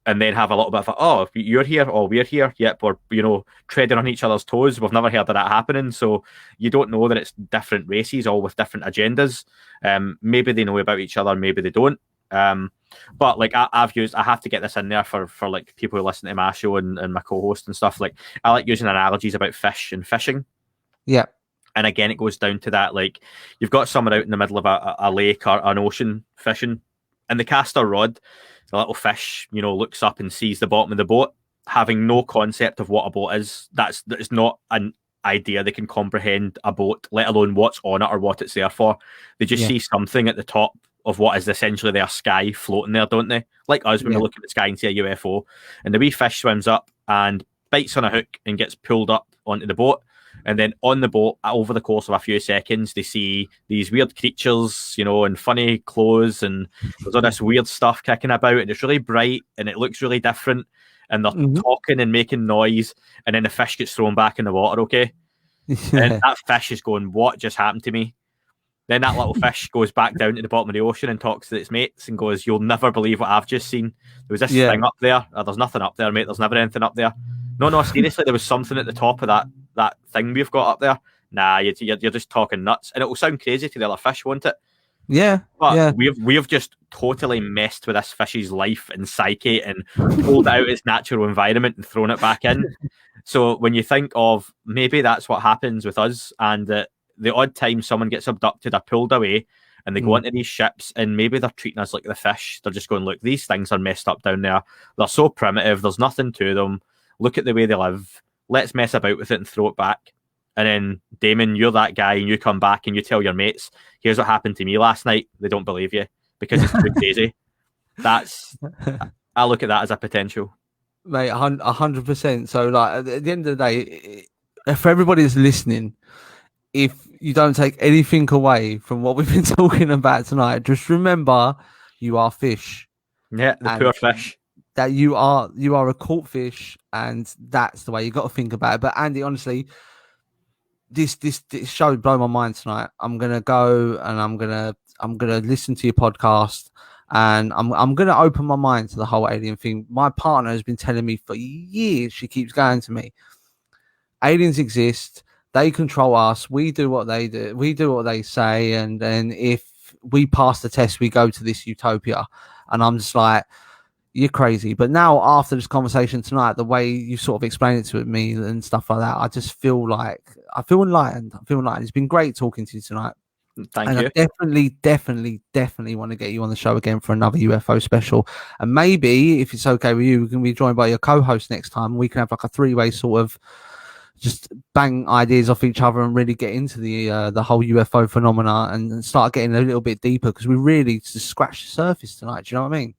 and then have a little bit of you're here, or we're here. Yep, we're treading on each other's toes. We've never heard of that happening. So you don't know that it's different races, all with different agendas. Maybe they know about each other, maybe they don't. But like I have to get this in there for like people who listen to my show and my co-host and stuff. Like, I like using analogies about fish and fishing. Yeah. And again, it goes down to that, like, you've got someone out in the middle of a lake or an ocean fishing, and they cast a rod. The little fish, looks up and sees the bottom of the boat, having no concept of what a boat is. That is not an idea they can comprehend a boat, let alone what's on it or what it's there for. They just see something at the top of what is essentially their sky floating there, don't they? Like us when we look at the sky and see a UFO. And the wee fish swims up and bites on a hook and gets pulled up onto the boat. And then on the boat, over the course of a few seconds, they see these weird creatures, and funny clothes, and there's all this weird stuff kicking about, and it's really bright, and it looks really different, and they're talking and making noise, and then the fish gets thrown back in the water, okay? And that fish is going, what just happened to me? Then that little fish goes back down to the bottom of the ocean and talks to its mates and goes, you'll never believe what I've just seen. There was this thing up there. There's nothing up there, mate. There's never anything up there. No, seriously, there was something at the top of that thing we've got up there. Nah, you're just talking nuts. And it will sound crazy to the other fish, won't it? Yeah. But we've just totally messed with this fish's life and psyche and pulled it out its natural environment and thrown it back in. So when you think of, maybe that's what happens with us, and the odd time someone gets abducted or pulled away and they go into these ships, and maybe they're treating us like the fish. They're just going, look, these things are messed up down there. They're so primitive. There's nothing to them. Look at the way they live. Let's mess about with it and throw it back. And then, Damon, you're that guy, and you come back and you tell your mates, here's what happened to me last night. They don't believe you because it's too crazy. I look at that as a potential. Mate, 100%. So, like, at the end of the day, for everybody that's listening, if you don't take anything away from what we've been talking about tonight, just remember you are fish. Yeah, the poor fish. That you are a caught fish, and that's the way you got to think about it. But Andy, honestly, this show blew my mind tonight. I'm gonna go and I'm gonna listen to your podcast, and I'm gonna open my mind to the whole alien thing. My partner has been telling me for years. She keeps going to me, aliens exist. They control us. We do what they do. We do what they say. And then if we pass the test, we go to this utopia. And I'm just like, you're crazy. But now, after this conversation tonight, the way you sort of explained it to me and stuff like that, I just feel like I feel enlightened. It's been great talking to you tonight. Thank you. I definitely want to get you on the show again for another UFO special. And maybe, if it's okay with you, we can be joined by your co-host next time. We can have like a three-way sort of just bang ideas off each other and really get into the whole UFO phenomena and start getting a little bit deeper, because we really just scratched the surface tonight. Do you know what I mean?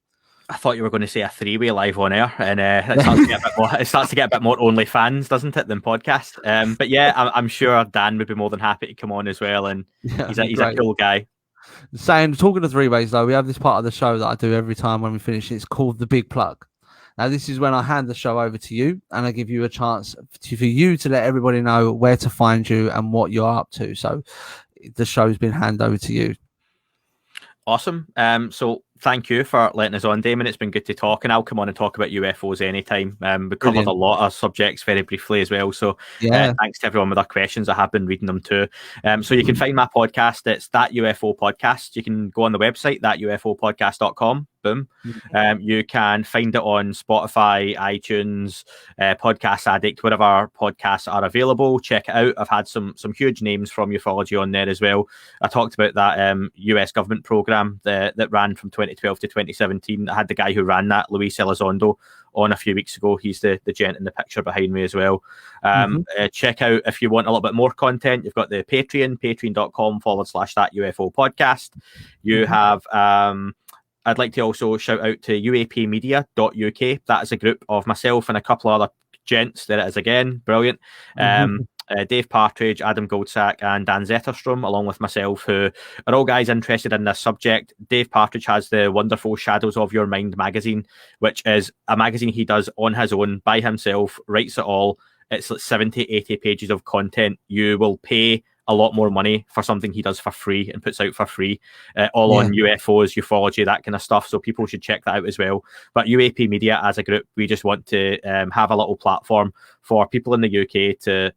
I thought you were going to say a three-way live on air, and it starts to get a bit more. It starts to get a bit more OnlyFans, doesn't it, than podcast? But yeah, I'm sure Dan would be more than happy to come on as well, and he's a cool guy. Talking of three ways though, we have this part of the show that I do every time when we finish. It's called the Big Plug. Now, this is when I hand the show over to you, and I give you a chance for you to let everybody know where to find you and what you're up to. So, the show's been handed over to you. Awesome. So thank you for letting us on, Damon. It's been good to talk, and I'll come on and talk about UFOs anytime. We covered a lot of subjects very briefly as well. So thanks to everyone with their questions. I have been reading them too. So you can find my podcast. It's That UFO Podcast. You can go on the website, thatufopodcast.com. Boom. You can find it on Spotify, iTunes, Podcast Addict, wherever podcasts are available. Check it out. I've had some huge names from ufology on there as well. I talked about that US government program that ran from 2012 to 2017. I had the guy who ran that, Luis Elizondo, on a few weeks ago. He's the gent in the picture behind me as well. Check out, if you want a little bit more content, you've got the patreon.com/that UFO podcast. You have I'd like to also shout out to uapmedia.uk. That is a group of myself and a couple of other gents. There it is again. Brilliant. Dave Partridge, Adam Goldsack, and Dan Zetterstrom, along with myself, who are all guys interested in this subject. Dave Partridge has the wonderful Shadows of Your Mind magazine, which is a magazine he does on his own, by himself, writes it all. It's like 70, 80 pages of content. You will pay a lot more money for something he does for free and puts out for free, all on UFOs, ufology, that kind of stuff. So people should check that out as well. But UAP Media as a group, we just want to have a little platform for people in the UK to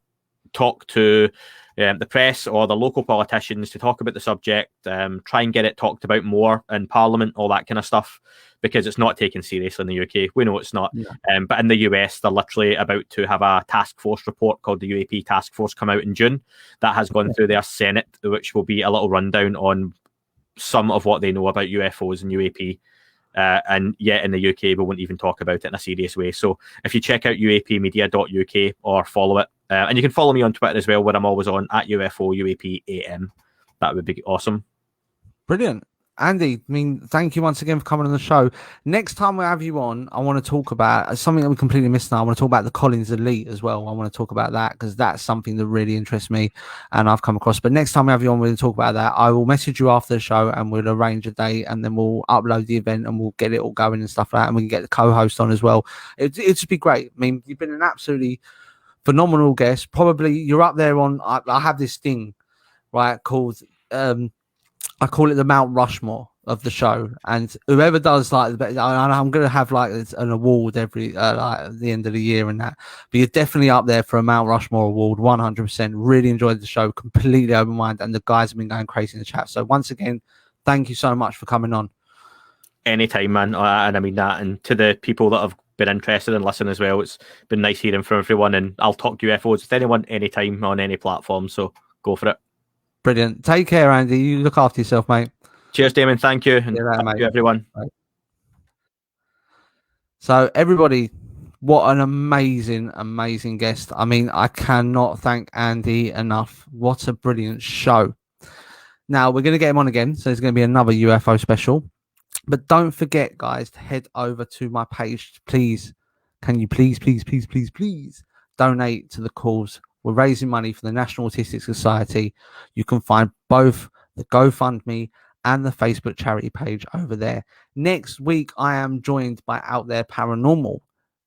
talk to the press or the local politicians, to talk about the subject, try and get it talked about more in Parliament, all that kind of stuff, because it's not taken seriously in the UK. We know it's not. But in the US, they're literally about to have a task force report called the UAP Task Force come out in June. That has gone through their Senate, which will be a little rundown on some of what they know about UFOs and UAP. And yet in the UK, we won't even talk about it in a serious way. So if you check out uapmedia.uk or follow it, and you can follow me on Twitter as well, where I'm always on at UFO UAP AM. That would be awesome. Brilliant. Andy, I mean, thank you once again for coming on the show. Next time we have you on, I want to talk about something that we completely missed now. I want to talk about the Collins Elite as well. I want to talk about that because that's something that really interests me and I've come across. But next time we have you on, we'll talk about that. I will message you after the show and we'll arrange a date, and then we'll upload the event and we'll get it all going and stuff like that. And we can get the co-host on as well. It'd just be great. I mean, you've been an absolutely phenomenal guest. Probably you're up there on, I have this thing, right, called, I call it the Mount Rushmore of the show, and whoever does like, I'm going to have like an award every like at the end of the year and that. But you're definitely up there for a Mount Rushmore award, 100%. Really enjoyed the show, completely open mind, and the guys have been going crazy in the chat. So once again, thank you so much for coming on. Anytime, man, and I mean that. And to the people that have been interested in listening as well, it's been nice hearing from everyone. And I'll talk UFOs with anyone, anytime, on any platform. So go for it. Brilliant. Take care, Andy. You look after yourself, mate. Cheers, Damon. Thank you. And thank you, everyone. Right. So, everybody, what an amazing, amazing guest. I mean, I cannot thank Andy enough. What a brilliant show. Now, we're going to get him on again. So, there's going to be another UFO special. But don't forget, guys, to head over to my page. Please, can you please donate to the cause? We're raising money for the National Autistic Society. You can find both the GoFundMe and the Facebook charity page over there. Next week, I am joined by Out There Paranormal.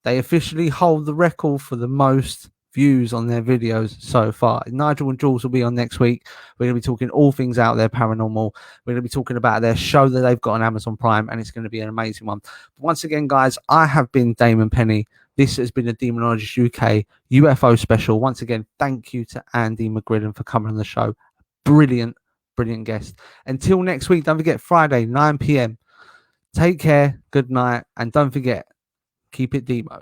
They officially hold the record for the most views on their videos so far. Nigel and Jules will be on next week. We're going to be talking all things Out There Paranormal. We're going to be talking about their show that they've got on Amazon Prime, and it's going to be an amazing one. But once again, guys, I have been Damon Penny. This has been a Demonologist UK UFO special. Once again, thank you to Andy McGrillen for coming on the show. Brilliant, brilliant guest. Until next week, don't forget Friday, 9 p.m. Take care, good night, and don't forget, keep it Demo.